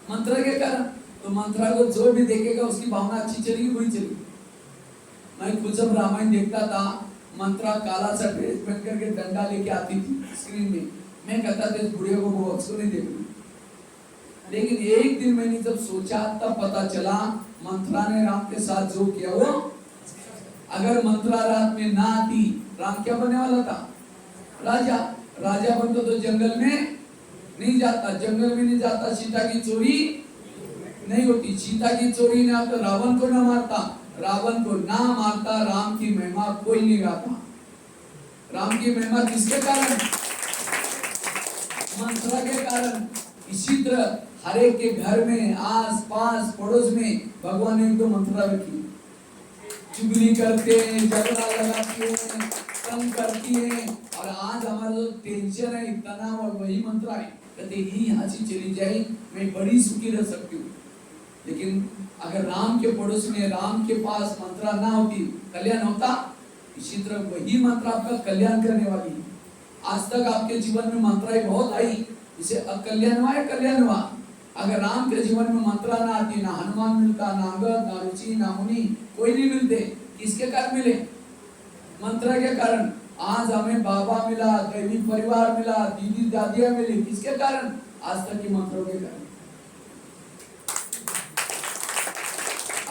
मंत्रा के कारण। तो मंत्रा को जो भी देखेगा उसकी भावना अच्छी चलेगी, बुरी चलेगी। मैं खुद जब रामायण देखता था, मंत्रा काला सा ड्रेस पहन करके डंडा लेके आती थी स्क्रीन में। मैं कहता था इस बुढ़िया को वो उसको नहीं देखना। लेकिन एक दिन मैंने जब सोचा, तब पता चला मंत्रा ने राम के साथ जो किया वो, अगर मंत्रा रात में ना आती, राम क्या बनने वाला था? राजा। राजा बनता तो जंगल में नहीं जाता, जंगल में नहीं जाता, सीता की चोरी नहीं होती, सीता की चोरी ना तो रावण को ना मारता, रावण को ना मारता, राम की महिमा कोई नहीं गाता। राम की महिमा किसके कारण? मंत्रा के कारण। इसी तरह हर एक के घर में, आस पास पड़ोस में भगवान ने एक दो मंत्रा रखी। चुगली करते हैं, झगड़ा लगाती है, तंग करती है। और आज हमारा जो टेंशन है, तनाव, और वही मंत्रा है, कहते ही यहाँ से चली जाए, मैं बड़ी सुखी रह सकती हूँ। लेकिन अगर राम के पड़ोस में, राम के पास मंत्रा ना होती, कल्याण होता। इसी तरह वही मंत्रा आपका कल्याण करने वाली है। आज तक आपके जीवन में मंत्राएं बहुत आई, इसे अकल्याण हुआ या कल्याण हुआ? अगर राम के जीवन में मंत्रा ना आती, ना हनुमान मिलता, ना अंगद, ना रुचि, ना मुनि, कोई नहीं मिलते। किसके कारण मिले? मंत्रा के कारण। आज हमें बाबा मिला, दैवी परिवार मिला, दीदी दादियां मिली, किसके कारण? आज तक की मंत्रों के कारण।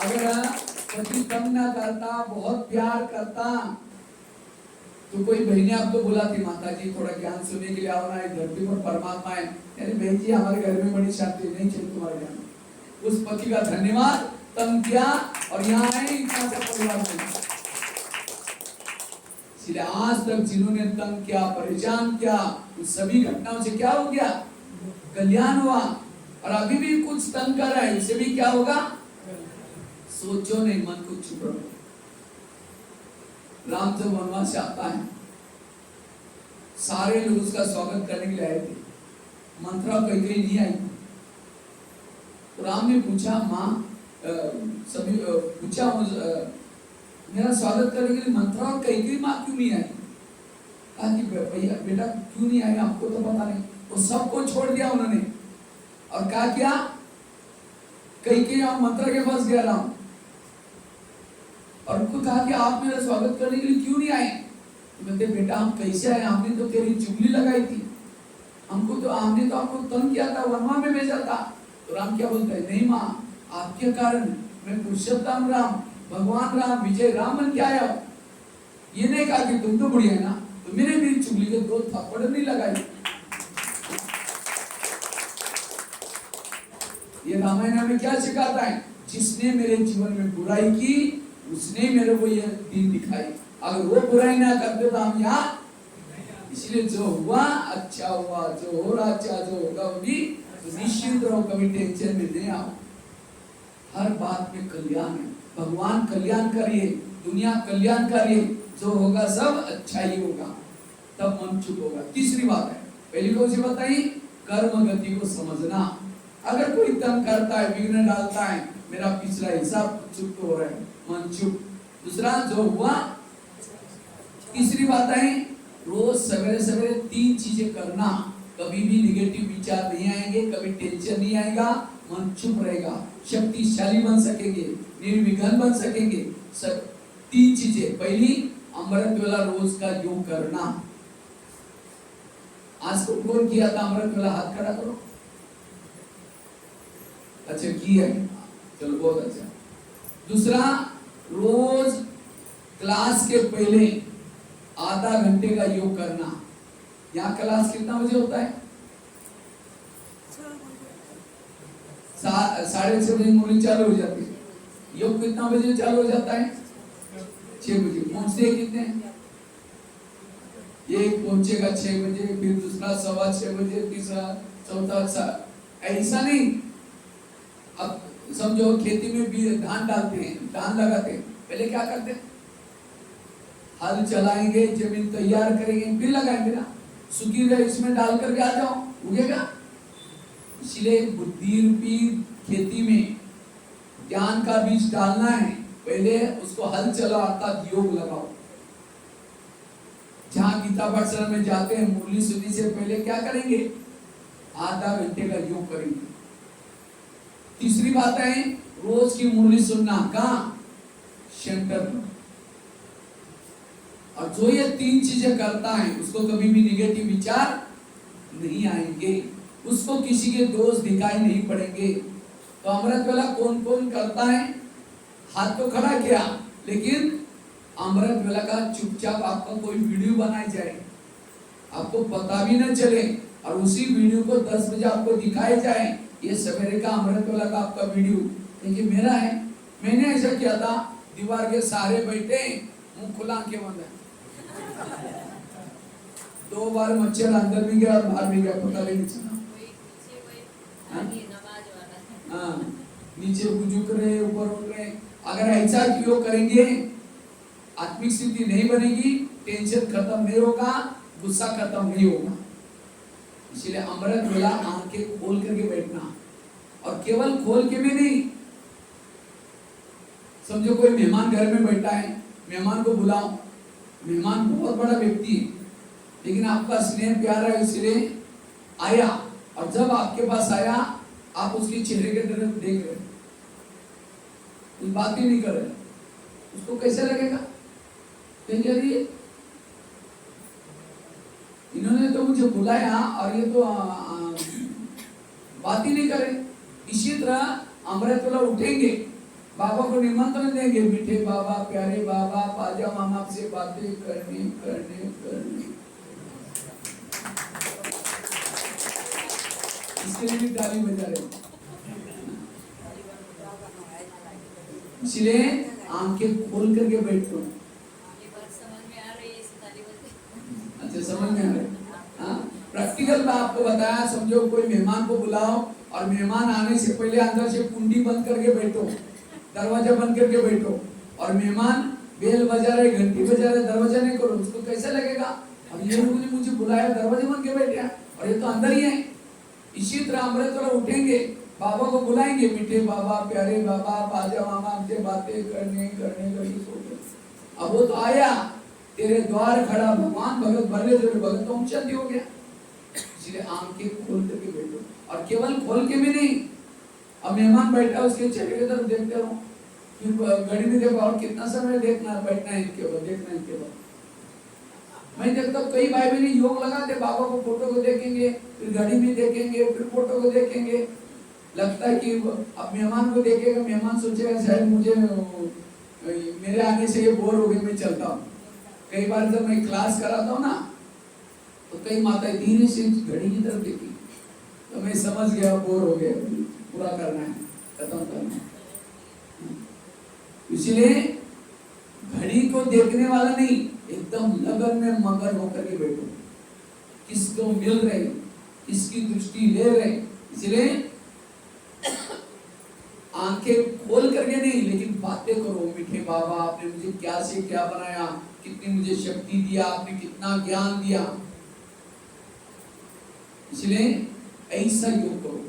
अगर पति तंग ना करता, बहुत प्यार करता, तो कोई बहने आपको बुलाती, माता जी थोड़ा ज्ञान सुनने के लिए आओ ना, धरती पर परमात्मा है। अरे बहन जी हमारे घर में बड़ी शांति, नहीं चाहिए तुम्हारे ज्ञान। उस पति का धन्यवाद, तंग किया और यहाँ आए, इतना सा परिवार में। इसलिए आज तक जिन्होंने तंग किया, परेशान किया, उस सभी घटनाओं से क्या हो गया? कल्याण हुआ। और अभी भी कुछ तंग कर रहा है, उससे भी क्या होगा? सोचो नहीं, मन को चुप रखो। राम जब वनवास से आता है, सारे लोग उसका स्वागत करने के लिए आए थे, मंत्रा कैकेयी नहीं आई। तो राम ने पूछा, माँ सभी पूछा, मेरा स्वागत करने के लिए मंत्रा और कैकेयी माँ क्यों नहीं आई? कहा कि भैया बेटा क्यों नहीं आई, आपको तो पता नहीं। वो सबको छोड़ दिया उन्होंने और क्या किया? कैकेयी और मंत्रा के पास गया राम और उनको कहा कि आप मेरा स्वागत करने के लिए क्यों नहीं आए? तो कहते बेटा हम कैसे आए, हमने तो तेरी चुगली लगाई थी, हमने तो आपको तंग किया था, वनवा में भेजा था। तो राम क्या बोलता है? नहीं माँ, आपके कारण मैं पुरुषोत्तम राम, भगवान राम, विजय राम बन के आया। ये नहीं कहा कि तुम तो बुढ़िया है ना, तो मेरे भी चुगली के 2 थप्पड़ नहीं लगाई। ये रामायण हमें क्या सिखाता है? जिसने मेरे जीवन में बुराई की, उसने मेरे को यह दिन दिखाई। अगर वो बुराई ना करते तो हम यहाँ। इसलिए जो हुआ अच्छा हुआ, जो हो रहा अच्छा, जो होगा वो भी। तो निश्चिंत रहो, कभी टेंशन में नहीं आओ। हर बात में कल्याण है, भगवान कल्याण करिए, दुनिया कल्याण करिए, जो होगा सब अच्छा ही होगा, तब मन चुप होगा। तीसरी बात है, पहली कौन सी बताई? कर्म गति को समझना। अगर कोई तंग करता है, विघ्न डालता है, मेरा पिछला हिसाब चुप हो रहा है, मन चुप। दूसरा जो हुआ। तीसरी बात है, रोज सवेरे सवेरे 3 चीजें करना, कभी भी निगेटिव विचार नहीं आएंगे, कभी टेंशन नहीं आएगा, मन चुप रहेगा, शक्तिशाली बन सकेंगे, निर्विघ्न बन सकेंगे। सब 3 चीजें। पहली, अमृत वेला रोज का योग करना। आज कौन किया था अमृत वेला? हाथ खड़ा करो। अच्छा किया है, चलो बहुत अच्छा। दूसरा, रोज क्लास के पहले आधा घंटे का योग करना। यहाँ क्लास कितना बजे होता है? 6:30 बजे मुरली चालू हो जाती है। योग कितना बजे चालू हो जाता है? 6 बजे। पहुंचते कितने? एक पहुंचेगा 6 बजे, फिर दूसरा 6:15 बजे, तीसरा, चौथा। ऐसा नहीं। अब समझो खेती में भी धान डालते हैं, धान लगाते हैं, पहले क्या करते हैं? हल चलाएंगे, जमीन तैयार करेंगे, फिर लगाएंगे ना। सूखी रहे इसमें डाल करके आ जाओ, उगेगा। इसलिए बुद्धि रूपी खेती में ज्ञान का बीज डालना है, पहले उसको हल चलाओ, अर्थात योग लगाओ। जहां गीता पाठशाला में जाते हैं, मुरली सुनने से पहले क्या करेंगे? आधा घंटे का योग करेंगे। तीसरी बात है, रोज की मुरली सुनना। कहाँ? सेंटर में। और जो ये 3 चीजें करता है, उसको कभी भी निगेटिव विचार नहीं आएंगे, उसको किसी के दोष दिखाई नहीं पड़ेंगे। तो अमृत वेला कौन कौन करता है? हाथ तो खड़ा किया, लेकिन अमृत वेला का चुपचाप आपका कोई वीडियो बनाई जाए, आपको पता भी न चले, और उसी वीडियो को 10 बजे आपको दिखाई जाए, ये सवेरे का अमृत वेला का आपका वीडियो। देखिए मेरा है, मैंने ऐसा किया था, दीवार के सहारे बैठे, मुंह खुला के बंद है। 2 बार मच्छर अंदर भी गया और बाहर भी गया, पता नहीं चला। हाँ, नीचे झुक रहे, ऊपर उठ रहे। अगर ऐसा क्यों करेंगे, आत्मिक स्थिति नहीं बनेगी, टेंशन खत्म नहीं होगा, गुस्सा खत्म नहीं होगा। इसलिए अमृत वेला आंखें खोल करके बैठना, और केवल खोल के भी नहीं। समझो कोई मेहमान घर में बैठा है, मेहमान को बुलाओ, मेहमान बहुत बड़ा व्यक्ति है, लेकिन आपका स्नेह प्यारा है इसलिए आया, और जब आपके पास आया आप उसके चेहरे के तरफ देख रहे, कुछ बात भी नहीं कर रहे, उसको कैसे लगेगा? कहेंगे अरे इन्होंने तो मुझे बुलाया और ये तो बात ही नहीं करे। इसी तरह अमृतवेला उठेंगे, बाबा को निमंत्रण देंगे, मीठे बाबा, प्यारे बाबा, पाजा मामा से बातें करने करने करने। इसके लिए भी ताली बजा रहे। इसलिए आंखें खोल करके बैठो। अच्छा, समझ में आ रहा है? हाँ, प्रैक्टिकल मैं आपको बताया। समझो कोई मेहमान को बुलाओ और मेहमान आने से पहले अंदर से कुंडी बंद करके बैठो, दरवाजा बंद करके बैठो, और मेहमान बेल बजा रहे, घंटी बजा रहे, दरवाजा नहीं करो, उसको कैसा लगेगा? अब ये लोग ने मुझे बुलाया, दरवाजे बंद के बैठे और ये तो अंदर ही है। इसी तरह अमृतवेला उठेंगे, बाबा को बुलाएंगे, मीठे बाबा, प्यारे बाबा, पाजा मामा, हमसे बातें करने करने करके सो गए। अब वो तो आया, तेरे द्वार खड़ा भगवान, भगत भले तेरे भगत तो ऊंचा हो गया। इसलिए आंखें खोल करके बैठो, और केवल खोल के भी नहीं। अब मेहमान बैठा, उसके चेहरे की तरफ देखते रहो, फिर घड़ी में देखो और कितना समय देखना, बैठना है इनके ऊपर, देखना है इनके ऊपर। मैं देखता हूँ कई भाई बहन योग लगाते, बाबा को फोटो को देखेंगे, फिर घड़ी में देखेंगे, फिर फोटो को देखेंगे। लगता है कि अब मेहमान को देखेगा, मेहमान सोचेगा शायद मुझे मेरे आने से ये बोर हो गए, मैं चलता हूँ। कई बार जब मैं क्लास कराता हूँ ना, तो कई माताएं धीरे से घड़ी की तरफ देखी, तो मैं समझ गया बोर हो गया, पूरा करना है, खत्म करना है। इसलिए घड़ी को देखने वाला नहीं, एकदम लगन में मगन होकर के बैठो, किसको मिल रहे, किसकी दृष्टि ले रहे। इसलिए आंखें खोल करके नहीं, लेकिन बातें करो, मीठे बाबा आपने मुझे क्या से क्या बनाया, कितनी मुझे शक्ति दिया, आपने कितना ज्ञान दिया। इसलिए ऐसा योग करो।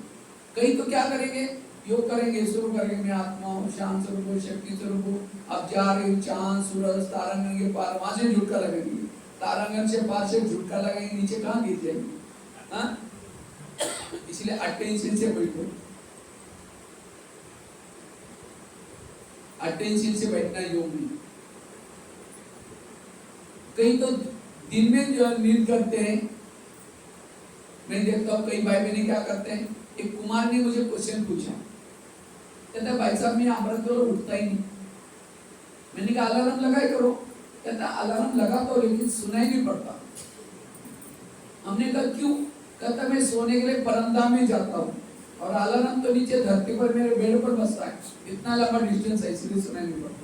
कई तो क्या करेंगे, योग करेंगे, शुरू करेंगे, मैं आत्मा हूँ, शांत स्वरूप हूँ, शक्ति स्वरूप हूँ। अब जा रहे हो चांद सूरज तारांगन के पार, वहां से झुटका लगेंगे, तारांगन से पार से झुटका लगेंगे, नीचे कहाँ गिर जाएंगे? हाँ, इसलिए अटेंशन से बैठो, अटेंशन से बैठना योग में। कई तो दिन में जो नींद करते हैं, मैं देखता हूँ कई भाई बहने क्या करते हैं। एक कुमार ने मुझे क्वेश्चन पूछा, कहता भाई साहब मैं अमृतवेला उठता ही नहीं। मैंने कहा अलार्म लगाए करो। कहता अलार्म लगा तो, लेकिन सुनाई नहीं पड़ता। हमने कहा क्यों? कहता मैं सोने के लिए परंदा में जाता हूँ और अलार्म तो नीचे धरती पर मेरे बेड पर बसता है, इतना लंबा डिस्टेंस है, इसलिए सुनाई नहीं पड़ता।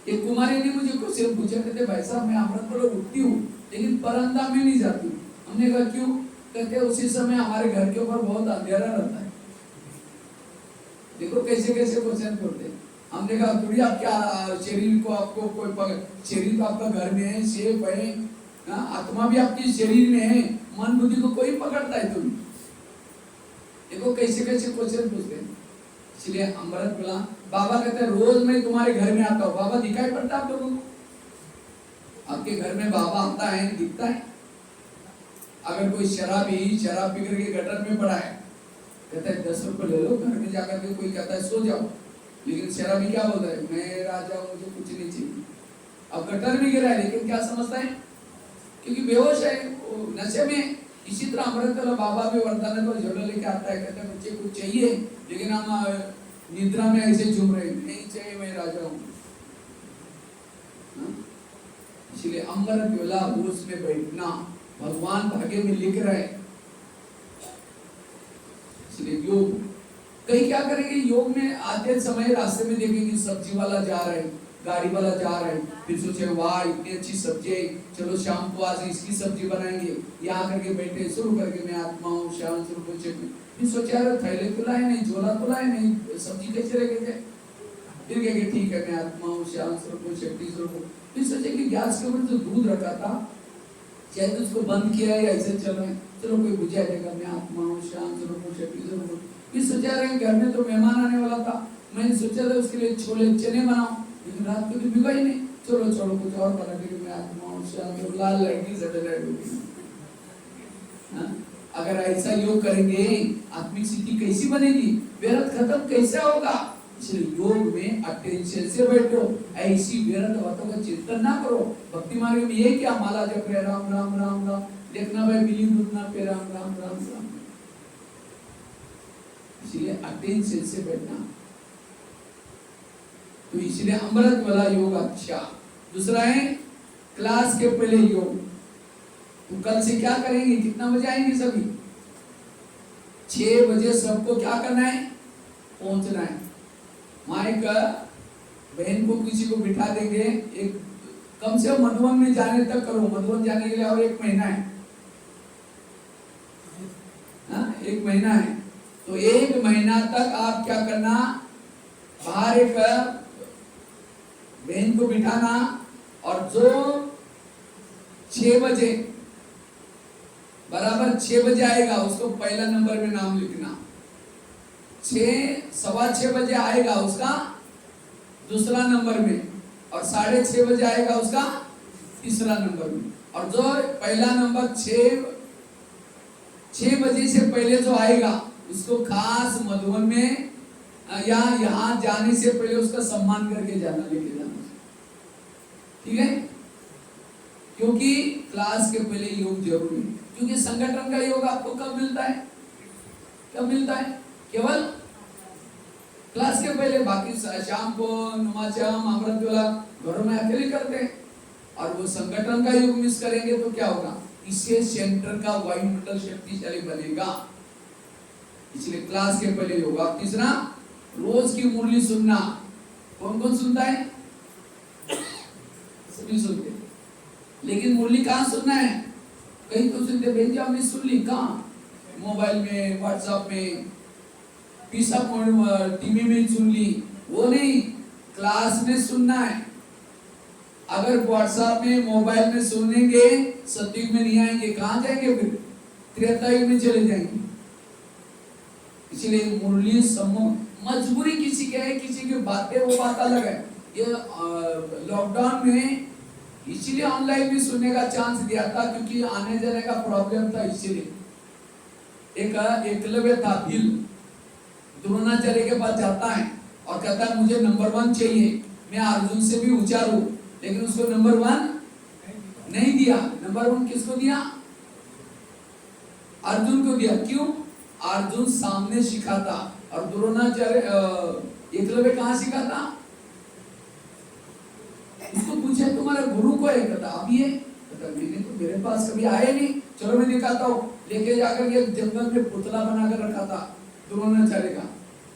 एक कुमारी ने मुझे क्वेश्चन पूछा, कहते भाई साहब मैं अमृतवेला उठती हूँ लेकिन परंदा में नहीं जाती हूँ। हमने कहा क्यों? कहते उसी समय हमारे घर के ऊपर बहुत अंधेरा रहता है। देखो कैसे कैसे क्वेश्चन करते हैं। हमने कहा थोड़ी आप क्या शरीर को, आपको कोई शरीर तो आपका घर में है, सेफ है, आत्मा भी आपकी शरीर में है, मन बुद्धि को कोई पकड़ता है? तुम देखो कैसे कैसे क्वेश्चन पूछते हैं। इसलिए अमृतवेला बाबा कहते हैं रोज मैं तुम्हारे घर में आता हूँ। बाबा दिखाई पड़ता है आप लोगों को? आपके घर में बाबा आता है, दिखता है? अगर कोई शराब पी करके गटर में पड़ा है, कहता है 10 रुपए ले लो, घर में जाकर के कोई कहता है सो जाओ, लेकिन शराबी क्या बोलता है, मैं राजा हूँ, मुझे कुछ नहीं चाहिए। अब गटर में गिरा है, लेकिन क्या समझता है? क्योंकि बेहोश है, नशे में। इसी तरह अमृतवेला बाबा भी वरदान को झोला लेके आता है, कहता है मुझे कुछ चाहिए, लेकिन हम निद्रा में ऐसे झूम रहे, नहीं चाहिए, मैं राजा हूँ। इसलिए अमृतवेला होश में बैठना भगवान भाग्य में लिख रहे। इसलिए योग कई क्या करेंगे, योग में आते समय रास्ते में देखेंगे सब्जी वाला जा रहा है, गाड़ी वाला जा रहा है, फिर सोचे वाह इतनी अच्छी सब्जी है, चलो शाम को आज इसकी सब्जी बनाएंगे। यहाँ करके बैठे, शुरू करके मैं आत्मा हूँ, शाम शुरू को फिर सोचे यार थैले तो लाए नहीं, झोला तो लाए नहीं, सब्जी कैसे रखे थे? फिर कहेंगे ठीक है मैं आत्मा हूँ, शाम स्वरूप हूँ, शक्ति स्वरूप हूँ। फिर सोचे कि गैस के ऊपर जो दूध रखा था शायद उसको बंद किया है, ऐसे चल रहे हैं, चलो कोई बुझा देगा, मैं आत्मा हूँ, शाम स्वरूप हूँ, शक्ति स्वरूप हूँ। फिर सोचा रहे घर में तो मेहमान आने वाला था, मैंने सोचा था उसके लिए छोले चने बनाऊं, लेकिन रात को तो भिगा ही नहीं, चलो कुछ और बना के मैं आत्मा हूँ, शाम स्वरूप, लाल लाइट की सफेद लाइट होगी। हाँ? अगर ऐसा योग करेंगे आत्मिक स्थिति कैसी बनेगी, व्यर्थ खत्म कैसे होगा। इसलिए योग में अटेंशन से बैठो, ऐसी व्यर्थ बातों का चिंतन ना करो। भक्ति मार्ग में ये क्या, माला जप रहे राम राम राम राम, देखना भाई बिली दूधना पे राम राम राम राम। इसलिए अटेंशन से बैठना। तो इसलिए अमृत वाला योग अच्छा। दूसरा है क्लास के पहले योग। तो कल से क्या करेंगे, कितना बजे आएंगे सभी, 6 बजे सबको क्या करना है, पहुंचना है। माइक बहन को किसी को बिठा देंगे, एक कम से कम मधुबन में जाने तक करो। मधुबन जाने के लिए और 1 महीना है, हाँ 1 महीना है। तो 1 महीना तक आप क्या करना, बाहर एक बहन को बिठाना, और जो 6 बजे बराबर 6 बजे आएगा उसको पहला नंबर में नाम लिखना। 6:15 बजे आएगा उसका दूसरा नंबर में, और 6:30 बजे आएगा उसका तीसरा नंबर में। और जो पहला नंबर 6 बजे से पहले जो आएगा उसको खास मधुबन में या यहाँ जाने से पहले उसका सम्मान करके जाना, लेके जाना, ठीक है। क्योंकि क्लास के पहले योग जरूरी है। क्योंकि संगठन का योग आपको कब मिलता है, कब मिलता है, केवल क्लास के पहले। बाकी शाम को नमाज़ अमृत वाला घरों में अकेले करते हैं, और वो संगठन का योग मिस करेंगे तो क्या होगा, इससे सेंटर का वायुमंडल शक्तिशाली बनेगा। इसलिए क्लास के पहले योग। और तीसरा, रोज की मुरली सुनना। कौन कौन सुनता है, सभी सुनते, लेकिन मुरली कहाँ सुनना है, कहीं तो सुनते बहन जी हमने सुन ली, कहाँ, मोबाइल में, व्हाट्सएप में, पीसा टीवी में सुन ली, वो नहीं, क्लास में सुनना है। अगर व्हाट्सएप में मोबाइल में सुनेंगे सत्युग में नहीं आएंगे, कहाँ जाएंगे फिर, त्रेतायुग में चले जाएंगे। इसलिए मुरली समूह मजबूरी किसी के है, किसी की बातें वो बात अलग है। ये लॉकडाउन में इसीलिए ऑनलाइन भी सुनने का चांस दिया था, क्योंकि आने जाने का प्रॉब्लम था। इसीलिए एक एकलव्य था भील, द्रोणाचार्य के पास जाता है और कहता है मुझे नंबर 1 चाहिए, मैं अर्जुन से भी ऊंचा हूं, लेकिन उसको नंबर 1 नहीं दिया। नंबर 1 किसको दिया, अर्जुन को दिया। क्यों, अर्जुन सामने सिखाता, और द्रोणाचार्य एकलव्य कहाँ सिखाता। उसको पूछे तुम्हारा गुरु को है, कहता अब ये, कहता मैंने तो, मेरे पास कभी आए नहीं, चलो मैं दिखाता हूँ। लेके जाकर ये जंगल में पुतला बनाकर रखा था द्रोणाचार्य का,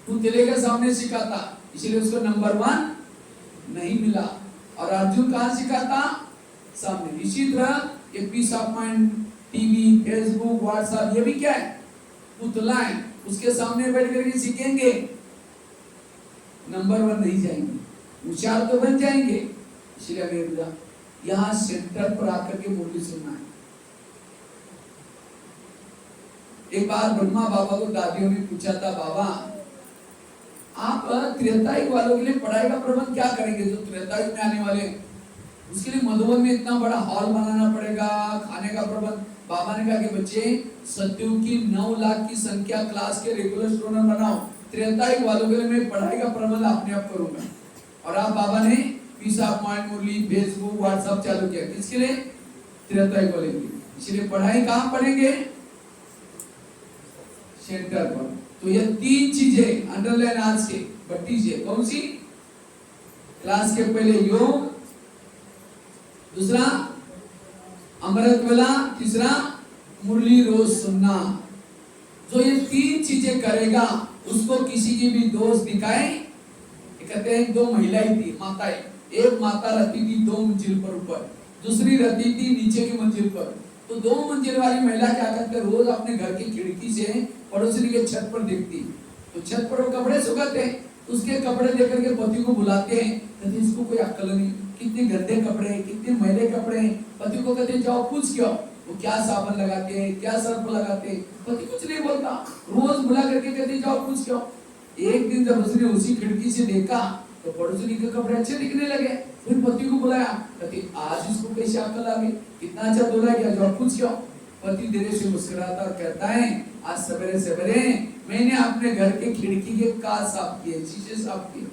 पुतले के सामने सिखाता, इसलिए उसको नंबर 1 नहीं मिला। और अर्जुन कहाँ सिखाता, सामने। इसी तरह ये peace of mind, TV, Facebook, WhatsApp, ये भी क्या है, पुतला है, उसके सामने बैठ करके सीखेंगे, नंबर 1 नहीं जाएंगे, होशियार तो बन जाएंगे। इसलिए यहाँ सेंटर पर आकर के मुरली सुनना है। एक बार ब्रह्मा बाबा को दादियों ने पूछा था, बाबा आप त्रेतायुग वालों के लिए पढ़ाई का प्रबंध क्या करेंगे, जो त्रेतायुग में आने वाले, उसके लिए मधुबन में इतना बड़ा हॉल बनाना पड़ेगा, खाने का प्रबंध। बाबा ने कहा कि बच्चे सत्युग की 9 लाख की संख्या क्लास के रेगुलर स्टूडेंट बनाओ, त्रेतायुग वालों के लिए मैं पढ़ाई का प्रबंध अपने आप करूंगा। और आप बाबा ने peace of mind, Murli, Facebook, WhatsApp चालू किया, किसके लिए, त्रेतायुग वाले के लिए। इसलिए पढ़ाई कहाँ पढ़ेंगे, सेंटर पर। तो ये 3 चीजें अंडरलाइन आज के बट्टी से, कौन सी, क्लास के पहले योग, दूसरा अमृत वेला, तीसरा मुरली रोज सुनना। जो ये 3 चीजें करेगा उसको किसी की भी दोष दिखाए। कहते हैं 2 महिलाएं थी, माताएं, एक माता रहती थी 2 मंजिल पर ऊपर, दूसरी रहती थी नीचे की मंजिल पर। तो 2 मंजिल वाली महिला क्या करते, रोज अपने घर की खिड़की से पड़ोसी के छत पर देखती, तो छत पर वो कपड़े सुखाते, उसके कपड़े देकर के पति को बुलाते हैं, कहते इसको कोई अक्ल नहीं, कितने गंदे कपड़े, कितने मैले कपड़े हैं। पति को कहते जाओ पूछ क्यों, वो क्या साबुन लगाते हैं, क्या सर्फ लगाते हैं, पति कुछ नहीं बोलता। रोज बुला करके कहते जाओ पूछ क्यों। एक दिन जब उसने उसी खिड़की से देखा तो पड़ोसी के कपड़े अच्छे दिखने लगे, फिर पति को बुलाया, कहते आज इसको कैसे अक्ल आ गई, कितना अच्छा धोला गया, जाओ पूछ क्यों। पति धीरे से मुस्कुराता और कहता है, आज सवेरे सवेरे मैंने अपने घर के खिड़की के कांच साफ किए, शीशे साफ किए।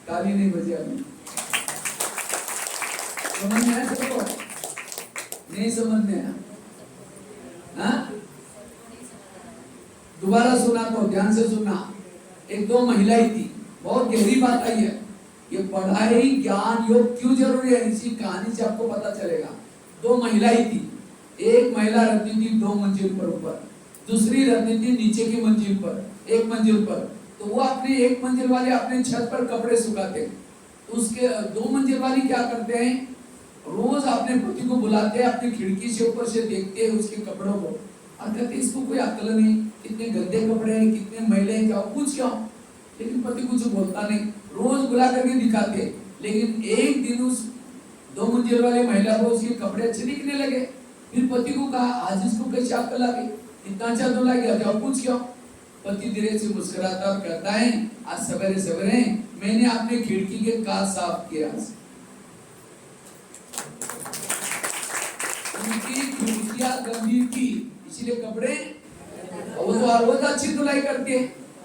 ताली नहीं बजी अभी। समझ में आया सबको? नहीं समझ में आया? हाँ? दोबारा सुना तो ध्यान से सुनना। एक दो महिलाएं थी, बहुत गहरी बात आई है। ये पढ़ाई ज्ञान योग क्यों जरूरी है, इसी कहानी से आपको पता चलेगा। दो महिलाएं थी, एक महिला रहती थी 2 मंजिल पर ऊपर, दूसरी रहती थी नीचे की मंजिल पर, 1 मंजिल पर। तो वो अपने 1 मंजिल वाले अपने छत पर कपड़े सुखाते, तो उसके 2 मंजिल वाली क्या करते हैं, रोज अपने पति को बुलाते हैं, अपनी खिड़की से ऊपर से देखते हैं उसके कपड़ों को और कहते इसको कोई अक्ल नहीं, कितने गंदे कपड़े हैं, कितने मैले हैं, क्या पूछ क्या। लेकिन पति कुछ बोलता नहीं, रोज बुला करके दिखाते। लेकिन एक दिन उस 2 मंजिल वाली महिला को उसके कपड़े अच्छे दिखने लगे। फिर पति को कहा, आज इसको कैसे अक्ल आ गई, इतना अच्छा धुला गया, क्या पूछ क्यों। पति धीरे से मुस्कुराता और कहता है, आज सवेरे सवेरे मैंने अपने खिड़की के कांच साफ किया। उनकी खिड़कियां गंभीर थी, इसीलिए कपड़े वो तो हर रोज अच्छी धुलाई करती है।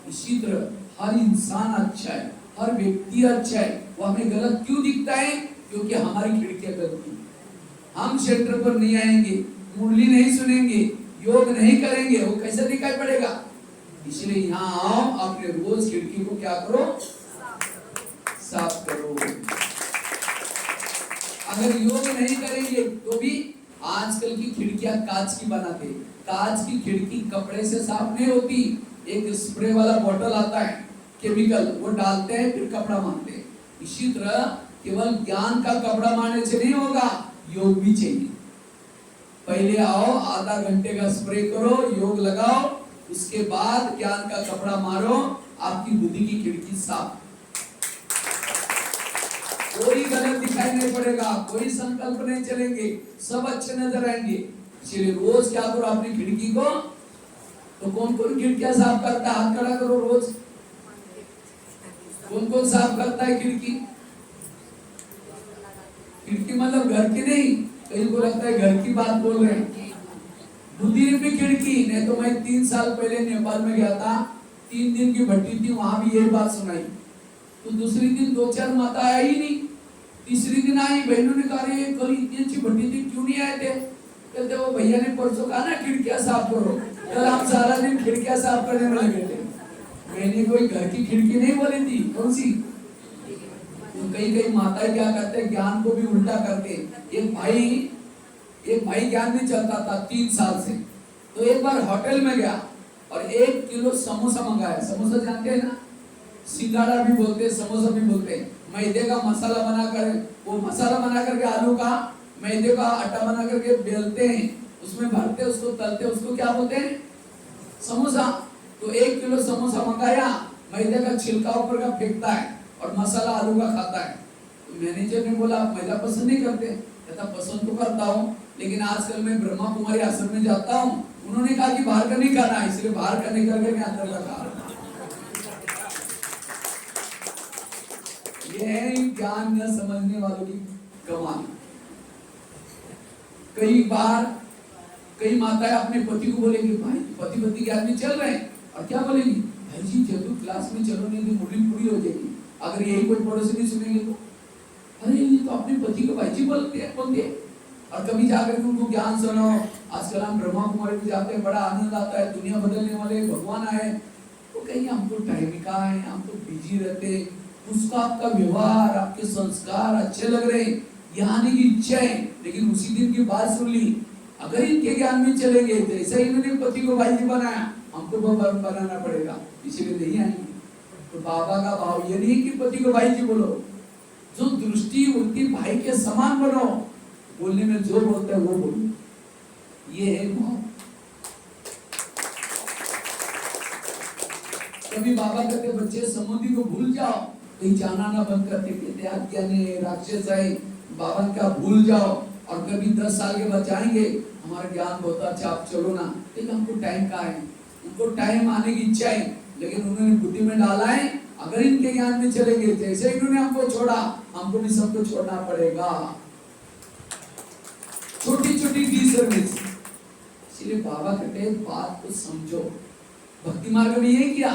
इसी तरह हर इंसान अच्छा है, हर व्यक्ति अच्छा है। वो हमें गलत क्यों दिखता है, क्योंकि हमारी खिड़कियां गलती। हम सेंटर पर नहीं आएंगे, मुरली नहीं सुनेंगे, योग नहीं करेंगे, वो कैसे दिखाई पड़ेगा। इसलिए यहाँ आओ, अपने रोज खिड़की को क्या करो, साफ करो। अगर योग नहीं करेंगे तो भी आजकल की खिड़कियां कांच की बनाते, कांच की खिड़की कपड़े से साफ नहीं होती। एक स्प्रे वाला बोतल आता है केमिकल, वो डालते हैं फिर कपड़ा मारते हैं। इसी तरह केवल ज्ञान का कपड़ा मारने से नहीं होगा, योग भी चाहिए। पहले आओ, आधा घंटे का स्प्रे करो, योग लगाओ, उसके बाद ज्ञान का कपड़ा मारो, आपकी बुद्धि की खिड़की साफ। कोई गलत दिखाई नहीं पड़ेगा, कोई संकल्प नहीं चलेंगे, सब अच्छे नजर आएंगे। इसलिए रोज क्या करो अपनी खिड़की को। तो कौन कौन खिड़कियां साफ करता है, हाथ खड़ा करो। रोज कौन कौन साफ करता है खिड़की। खिड़की मतलब घर की नहीं, कहीं को लगता है घर की बात बोल रहे हैं। बुद्धि रूपी खिड़की। नहीं तो मैं 3 साल पहले नेपाल में गया था, 3 दिन की भट्टी थी, वहां भी यही बात सुनाई। तो दूसरी दिन 2-4 माता आई नहीं, तीसरी दिन आई, बहनों ने कहा ये कल इतनी अच्छी भट्टी थी क्यों नहीं आए थे। कहते वो भैया ने परसों कहा ना खिड़कियां साफ करो, कल हम सारा दिन खिड़कियां साफ करने में लगे थे। मैंने कोई घर की खिड़की नहीं बोली थी, कौन सी। तो कई माताएं क्या करते हैं, ज्ञान को भी उल्टा करते। एक भाई ज्ञान में चलता था 3 साल से। तो एक बार होटल में गया और 1 किलो समोसा मंगाया। समोसा जानते हैं ना, सिंगाड़ा भी बोलते हैं, समोसा भी बोलते हैं। मैदे का मसाला बनाकर, वो मसाला बना करके आलू का मैदे का आटा बना करके बेलते हैं, उसमें भरते, उसको तलते, उसको क्या बोलते हैं, समोसा। तो 1 किलो समोसा मंगाया, मैदे का छिलका ऊपर का फेंकता है और मसाला आलू का खाता है। तो मैनेजर ने बोला आप मैदा पसंद नहीं करते। कहता पसंद तो करता हूँ, लेकिन आजकल मैं ब्रह्मा कुमारी आश्रम में जाता हूँ, उन्होंने कहा कि बाहर का नहीं खाना, इसलिए बाहर का नहीं करके मैं अंदर का खा रहा हूँ। ये है ज्ञान न समझने वालों की कमाल। कई बार कई माताएं अपने पति को बोलेंगी, भाई पति पति के आदमी चल रहे हैं, और क्या बोलेंगी, भाई जी चलो क्लास में चलो, नहीं तो मुरली पूरी हो जाएगी। अगर यही कोई पड़ोसी नहीं सुनेंगे तो अरे ये तो अपने पति को भाई जी बोलते हैं। और कभी जाकर उनको ज्ञान सुनो, आजकल हम ब्रह्मा कुमारी में जाते हैं, बड़ा आनंद आता है, दुनिया बदलने वाले भगवान आए। तो कहीं हमको टाइम का है, हम तो बिजी रहते, उसका आपका व्यवहार, आपके संस्कार अच्छे लग रहे, यहाँ आने की इच्छा है, लेकिन उसी दिन की बात सुन ली। अगर इनके ज्ञान में चलेंगे, जैसा इन्होंने पति को भाई जी बनाया, हमको बनाना पड़ेगा, इसलिए नहीं आएंगे। तो बाबा का भाव ये नहीं कि पति को भाई जी बोलो, जो दृष्टि उनकी भाई के समान बनो, बोलने में जो बोलता है वो बोलो, ये है भाव। कभी बाबा कहते बच्चे समुद्री को भूल जाओ, कहीं जाना ना बंद करते, कहते अज्ञानी राक्षस है, बाबा का भूल जाओ। और कभी 10 साल के बाद जाएंगे, हमारा ज्ञान बहुत अच्छा, आप चलो ना, लेकिन हमको टाइम का है, उनको टाइम आने की इच्छा है, लेकिन उन्होंने बुद्धि में डाला है अगर इनके ज्ञान में चलेंगे, जैसे इन्होंने हमको छोड़ा, हमको भी सबको छोड़ना पड़ेगा। छोटी छोटी डी सर्विस। इसलिए बाबा कहते हैं बात को समझो। भक्ति मार्ग में यही किया,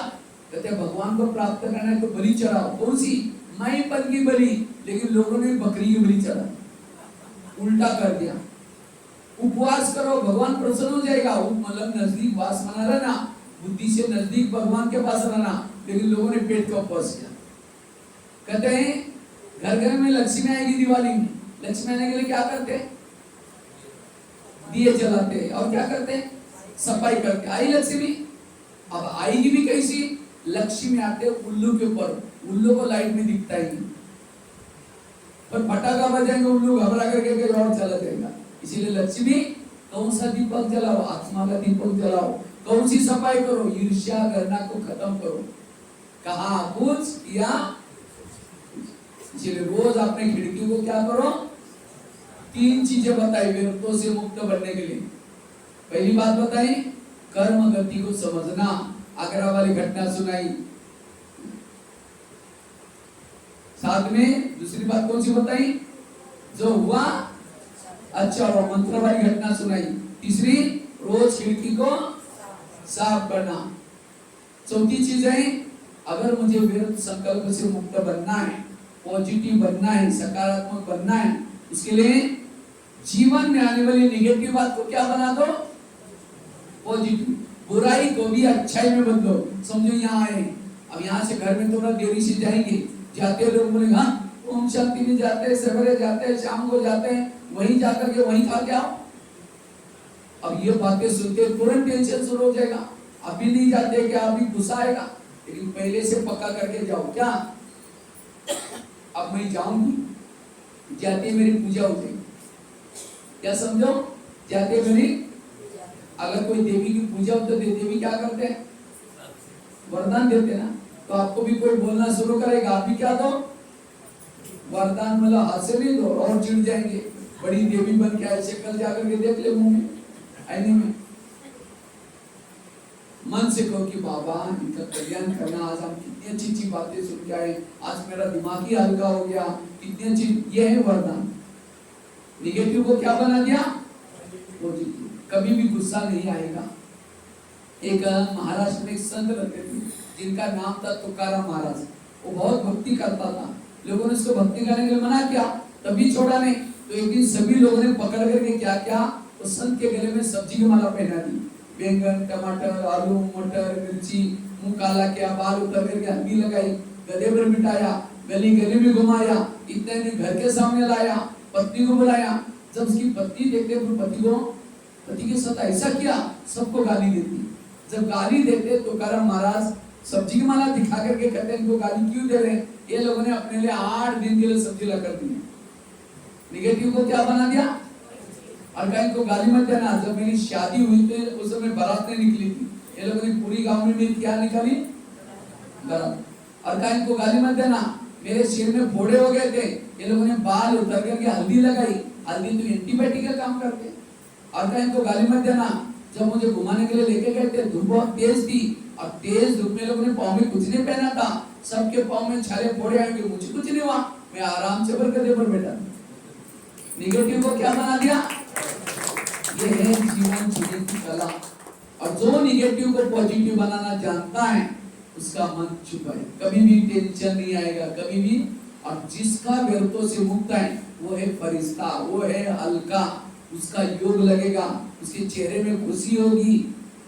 कहते हैं भगवान को प्राप्त करना है तो बलि चढ़ाओ। कौन सी? माईपन की बलि। लेकिन लोगों ने बकरी की बलि चढ़ा, उल्टा कर दिया। उपवास करो, भगवान प्रसन्न हो जाएगा। मतलब नजदीक वास बना रहना, बुद्धि से नजदीक भगवान के पास रहना। लेकिन लोगों ने पेट का उपवास किया। कहते हैं घर घर में लक्ष्मी आएगी दिवाली में, लक्ष्मी आने के लिए क्या करते हैं? दिए जलाते हैं। और क्या करते हैं? सफाई करते। आई लक्ष्मी, अब आएगी भी कैसी? लक्ष्मी आते उल्लू के ऊपर, उल्लू को लाइट में दिखता ही नहीं, पर पटाखा बजाएंगे, उल्लू घबरा करके कहीं और चला जाएगा। इसीलिए लक्ष्मी कौन सा दीपक जलाओ? आत्मा का दीपक जलाओ। कौन सी सफाई करो? ईर्ष्या करना को खत्म करो। कहा कुछ या इसलिए रोज अपने खिड़की को क्या करो? 3 चीजें बताई विरक्तों से मुक्त बनने के लिए। पहली बात बताई कर्म गति को समझना, आगरा वाली घटना सुनाई। साथ में दूसरी बात कौन सी बताई? जो हुआ अच्छा हुआ, मंत्र वाली घटना सुनाई। तीसरी रोज खिड़की को साफ करना। चौथी चीज है अगर मुझे विरुद्ध संकल्प से मुक्त बनना है, पॉजिटिव बनना है, सकारात्मक बनना है, उसके लिए जीवन में आने वाली नेगेटिव बात को क्या बना दो? पॉजिटिव। बुराई को भी अच्छाई में बदलो। समझो यहाँ आए, अब यहाँ से घर में थोड़ा देरी से जाएंगे, जाते लोग बोलेंगे हाँ ओम शांति में जाते हैं, सवेरे जाते हैं, शाम को जाते हैं, वहीं जाकर के वहीं खा के आओ। अब ये बातें सुनते तुरंत टेंशन शुरू हो जाएगा। अभी नहीं जाते क्या? अभी गुस्सा आएगा। लेकिन पहले से पक्का करके जाओ। क्या? अब मैं जाऊंगी, जाते मेरी पूजा हो जाएगी। क्या समझो? जाते मेरी, अगर कोई देवी की पूजा हो तो देवी क्या करते हैं? वरदान देते ना। तो आपको भी कोई बोलना शुरू करेगा, आप भी क्या दो? वरदान। मतलब हाथ से नहीं दो और चिढ़ जाएंगे। बड़ी देवी बन के आए, शक्ल जाकर के देख ले मुंह में, आईने में। मन से कहो कि बाबा इनका कल्याण करना। आज हम कितनी अच्छी अच्छी बातें सुन के आए, आज मेरा दिमाग ही हल्का हो गया, कितनी अच्छी। ये है वरदान। निगेटिव को क्या बना दिया? पॉजिटिव। कभी भी गुस्सा नहीं आएगा। एक महाराष्ट्र में एक संत रहते थे जिनका नाम था तुकाराम महाराज। वो बहुत भक्ति करता था। लोगों ने उसको भक्ति करने के लिए मना किया, तभी छोड़ा नहीं। तो एक दिन सभी लोगों ने पकड़ करके क्या किया? उस संत के गले में सब्जी की माला पहना दी। बैंगन, टमाटर, आलू, मटर, मिर्ची, मुंह काला किया, बाल उतर करके हल्दी लगाई, गले पर बिठाया, गली गली में घुमाया, इतने ने घर के सामने लाया, पत्नी को बुलाया। जब उसकी पत्नी देखते पति के साथ ऐसा किया, सबको गाली देती। जब गाली देते तो तुकाराम महाराज सब्जी की माला दिखा करके कहते हैं इनको गाली क्यों दे रहे हैं? ये लोगों ने अपने लिए 8 दिन के लिए सब्जी ला कर दी। निगेटिव को क्या बना दिया? और कहीं को गाली मत देना। जब मेरी शादी हुई तो उस समय बारात नहीं निकली थी, ये लोगों ने पूरी गांव में मेरी क्या निकाली? बारात। और कहीं को गाली मत देना। मेरे सिर में फोड़े हो गए थे, ये लोगों ने बाल उतर करके हल्दी लगाई। हल्दी तो एंटीबायोटिक का काम करते। और कहीं को गाली मत देना। जब मुझे घुमाने के लिए लेके गए थे, धूप बहुत तेज थी और तेज धूप में लोगों ने पाँव में कुछ नहीं पहना था, सबके पाँव में छाले फोड़े आएंगे, मुझे कुछ नहीं हुआ, मैं आराम से बरकते पर बैठा। निगेटिव को क्या बना दिया? ये है जीवन जीने की कला। और जो निगेटिव को पॉजिटिव बनाना जानता है उसका मन चुप है, कभी भी टेंशन नहीं आएगा, कभी भी। और जिसका व्यर्थों से मुक्त है वो है फरिश्ता, वो है हल्का, उसका योग लगेगा, उसके चेहरे में खुशी होगी।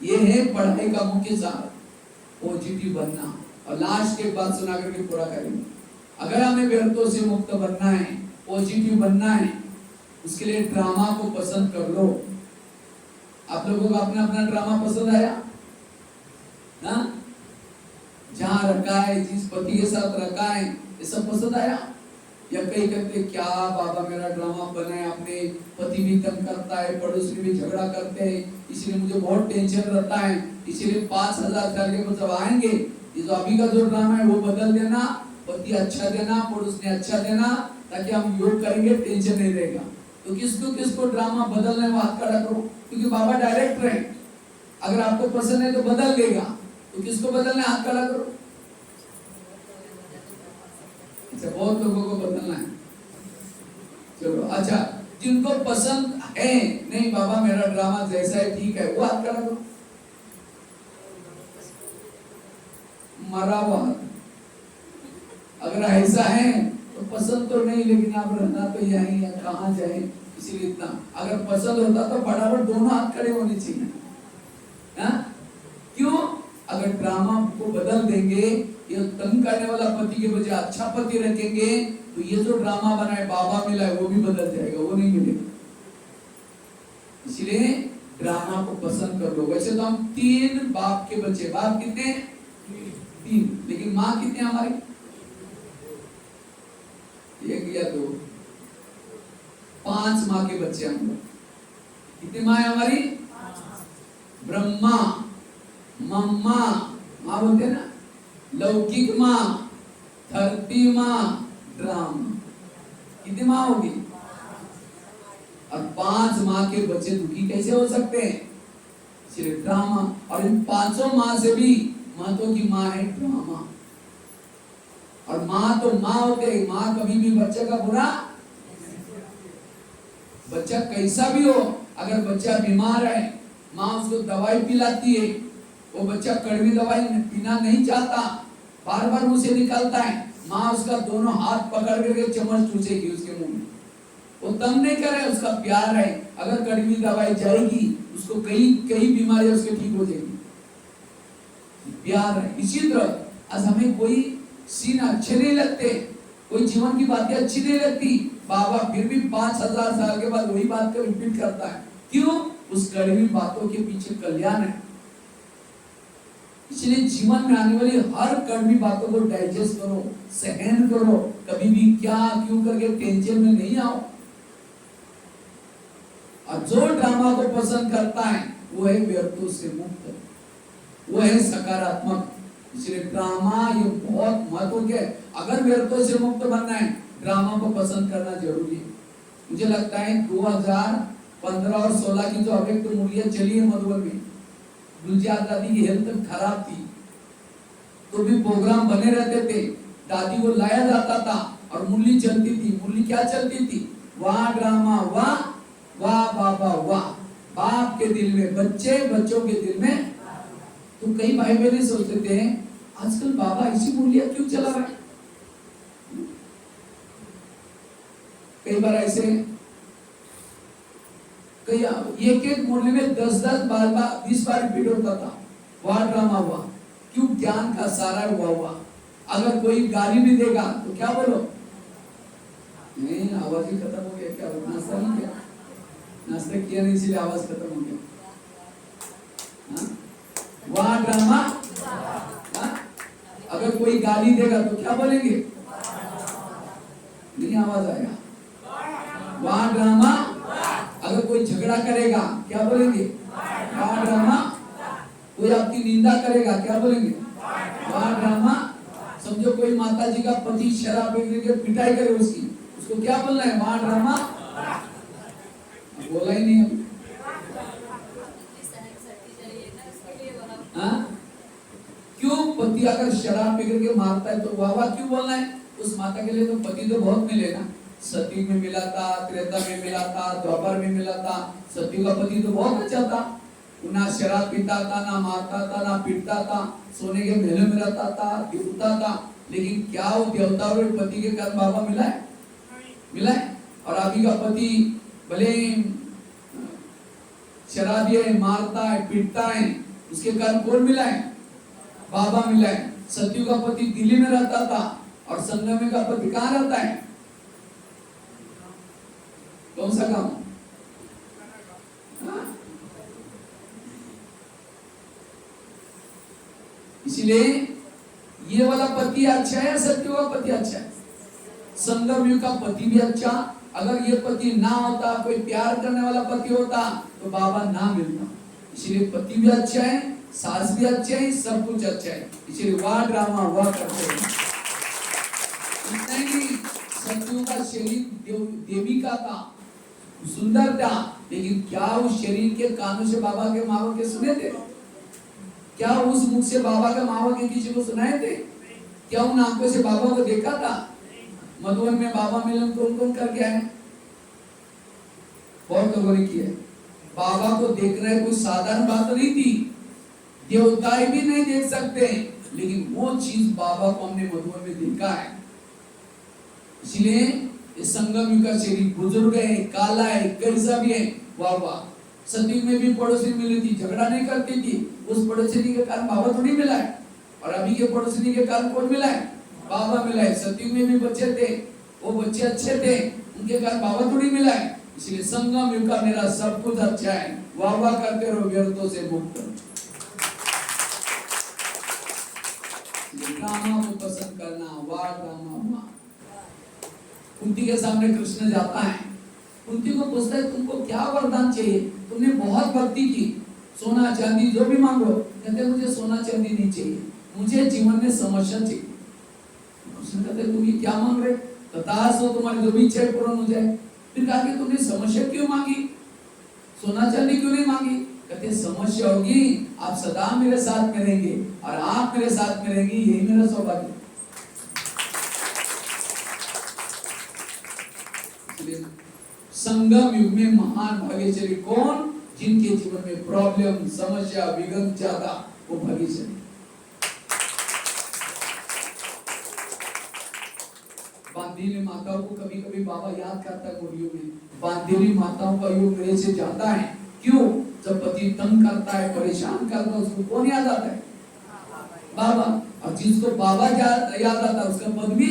ये है पढ़ाई का मुख्य सार, पॉजिटिव बनना। और लास्ट के बाद सुना करके पूरा करेंगे। अगर हमें व्यर्थों से मुक्त बनना है, पॉजिटिव बनना है, उसके लिए ड्रामा को पसंद कर लो। आप लोगों को अपना अपना ड्रामा पसंद आया ना? जहां रखा है, जिस पति के साथ रखा है, ये सब पसंद आया? या कई कहते क्या बाबा मेरा ड्रामा बना है, अपने पति भी तंग करता है, पड़ोसी भी झगड़ा करते हैं, इसलिए मुझे बहुत टेंशन रहता है, इसीलिए 5000 साल के जब आएंगे, ये जो अभी का जो ड्रामा है वो बदल देना, पति अच्छा देना, पड़ोस ने अच्छा देना, ताकि हम योग करेंगे, टेंशन नहीं रहेगा। तो किसको किसको ड्रामा बदलना है वो हाथ खड़ा करो, क्योंकि बाबा डायरेक्टर है। अगर आपको पसंद है तो बदल देगा, तो किसको बदलना है? हाथ खड़ा करो। अच्छा, बहुत लोगों को बदलना है। चलो अच्छा, जिनको पसंद है, नहीं बाबा मेरा ड्रामा जैसा है ठीक है, वो हाथ खड़ा करो। मरा हुआ हाथ। अगर ऐसा है तो पसंद तो नहीं, लेकिन आप रहना तो यहीं या कहाँ जाए, इसीलिए इतना। अगर पसंद होता तो फटाफट दोनों हाथ खड़े होने चाहिए। हाँ? क्यों? अगर ड्रामा को बदल देंगे, ये तंग करने वाला पति के बजाय अच्छा पति रखेंगे, तो ये जो ड्रामा बना है बाबा मिला है वो भी बदल जाएगा, वो नहीं मिलेगा। इसलिए ड्रामा को पसंद कर लो। वैसे तो हम 3 बाप के बच्चे, बाप कितने? 3, लेकिन माँ कितने हमारी? 1 या 2, 5 माँ के बच्चे हम लोग। कितनी माँ है हमारी? ब्रह्मा, मम्मा, माँ बोलते ना, लौकिक माँ, धरती माँ, ड्रामा। कितनी माँ होगी? और 5 माँ के बच्चे दुखी कैसे हो सकते हैं? सिर्फ ड्रामा। और इन 5 माँ से भी महत्व की माँ है ड्रामा। और माँ तो माँ होते हैं, माँ कभी भी बच्चे का बुरा, बच्चा कैसा भी हो, अगर बच्चा बीमार है माँ उसको दवाई पिलाती है, वो बच्चा कड़वी दवाई पीना नहीं चाहता, बार बार मुंह से निकलता है, माँ उसका दोनों हाथ पकड़ करके चम्मच चूसेगी उसके मुंह में। वो तंग नहीं करे, उसका प्यार है। अगर कड़वी दवाई जाएगी उसको कई बीमारियां उसके ठीक हो जाएगी, प्यार है। इसी तरह आज हमें कोई सीन अच्छे नहीं लगते, कोई जीवन की बातें अच्छी नहीं लगती, बाबा फिर भी 5000 साल के बाद वही बात को रिपीट करता है। क्यों? उस कड़वी बातों के पीछे कल्याण है। इसलिए जीवन में आने वाली हर कड़वी बातों को डाइजेस्ट करो, सहन करो, कभी भी क्या क्यों करके टेंशन में नहीं आओ। और जो ड्रामा को पसंद करता है वो है व्यर्थों से मुक्त, वो है सकारात्मक। इसलिए ड्रामा ये बहुत महत्व के, अगर व्यर्थों से मुक्त बनना है ड्रामा को पसंद करना जरूरी है। मुझे लगता है 2015 और 16 की जो अव्यक्त मूल्य चली है मधुबन में, गुलजार दादी की हेल्थ खराब थी तो भी प्रोग्राम बने रहते थे, दादी को लाया जाता था और मुरली चलती थी। मुरली क्या चलती थी? वाह ड्रामा वाह, वाह बाबा वाह। बाप के दिल में बच्चे, बच्चों के दिल में। तो कई भाई बहन सोचते थे आजकल बाबा इसी मूल्य क्यों चला रहा है। कई बार ऐसे कई एक मुरली में 10-10 बार 20 बार रिपीट होता था, वाह ड्रामा हुआ। क्यों? ज्ञान का सारा हुआ। अगर कोई गाली भी देगा तो क्या बोलो? नहीं, आवाज ही खत्म हो गया। क्या नाश्ता नहीं किया? नाश्ता किया नहीं इसलिए आवाज खत्म हो गया। वाह ड्रामा। अगर कोई गाली देगा तो क्या बोलेंगे? नहीं आवाज आएगा। वाह ड्रामा। अगर कोई झगड़ा करेगा क्या बोलेंगे? वाह ड्रामा। कोई आपकी निंदा करेगा क्या बोलेंगे? वाह ड्रामा। समझो कोई माता जी का पति शराब पी के पिटाई करे उसको क्या बोलना है? वाह ड्रामा। बोला ही नहीं। क्यों? पति अगर शराब पी के मारता है तो वाह वाह क्यों बोलना है? उस माता के लिए तो पति तो बहुत मिले ना। सती में मिला था, त्रेता में मिला था, द्वापर में मिला था। सती का पति तो बहुत अच्छा था, ना शराब पीता था, ना मारता था, ना पीटता था, सोने के महलों में रहता था, दिखता था। लेकिन क्या वो देवता और पति के कर्म बाबा मिला है? मिला है। और अभी का पति भले शराबी है, मारता है, पीटता है, उसके कर्म कौन मिला है? बाबा मिला है। सत्यु का पति दिल्ली में रहता था और संगम का पति कहाँ रहता है? कौन सा काम? इसीलिए ये वाला पति अच्छा है, सत्यु का पति अच्छा है। संगम का पति भी अच्छा। अगर ये पति ना होता, कोई प्यार करने वाला पति होता तो बाबा ना मिलता। इसलिए पति भी अच्छा है, सास भी अच्छा है, सब कुछ अच्छा है। इसलिए वाह ड्रामा वाह करते हैं। इतना ही सत्यु का शरीर देवी का था, सुंदर था, लेकिन क्या उस शरीर के कानों से बाबा के माँ के सुने थे? क्या उस मुख से बाबा के माँ के किसी को सुनाए थे? क्या उन आंखों से बाबा को देखा था? मधुबन में बाबा मिलन कौन कौन करके आए? बहुत लोगों ने किया है। बाबा को देखना है कोई साधारण बात नहीं थी, देवताएं भी नहीं देख सकते, लेकिन वो चीज बाबा को हमने मधुबन में देखा है। इसलिए ये संगम युग का शरीर बुजुर्ग है, काला है, कैसा भी है, वाह वाह। सतयुग में भी पड़ोसी मिली थी, झगड़ा नहीं करती थी, उस पड़ोसिनी के कारण बाबा तो नहीं मिला है, और अभी के पड़ोसिनी के कारण कौन मिला है? बाबा मिला है। सतयुग में भी बच्चे थे, वो बच्चे अच्छे थे, उनके कारण बाबा तो नहीं मिला है। इसलिए संगम युग का मेरा सब कुछ अच्छा है, वाह वाह करते रहो, व्यर्थों से मुक्त। ड्रामा को पसंद करना, वाह ड्रामा वाह। कुंती के सामने कृष्ण जाता है, कुंती को पूछता है तुमको क्या वरदान चाहिए, तुमने बहुत भक्ति की, सोना चांदी जो भी मांगो। कहते मुझे सोना चांदी नहीं चाहिए, मुझे जीवन में समस्या चाहिए। कृष्ण कहते तुम ये क्या मांग रहे? तथास्तु, तुम्हारी जो भी इच्छा पूर्ण हो जाए। फिर कहा कि तुमने समस्या क्यों मांगी, सोना चांदी क्यों नहीं मांगी? कहते समस्या होगी, आप सदा मेरे साथ में रहेंगे और आप मेरे साथ में रहेंगे, यही मेरा सौभाग्य। संगम युग में महान भाग्यशाली कौन? जिनके जीवन में प्रॉब्लम, समस्या, विघ्न ज्यादा, वो भाग्यशाली। बांधीली माताओं को कभी कभी बाबा याद करता है मुरियों में। बांधीली माताओं का योग मेरे से ज्यादा है, क्यों? जब पति तंग करता है, परेशान करता है, उसको कौन याद आता है? बाबा। और जिसको बाबा याद आता है उसका पद भी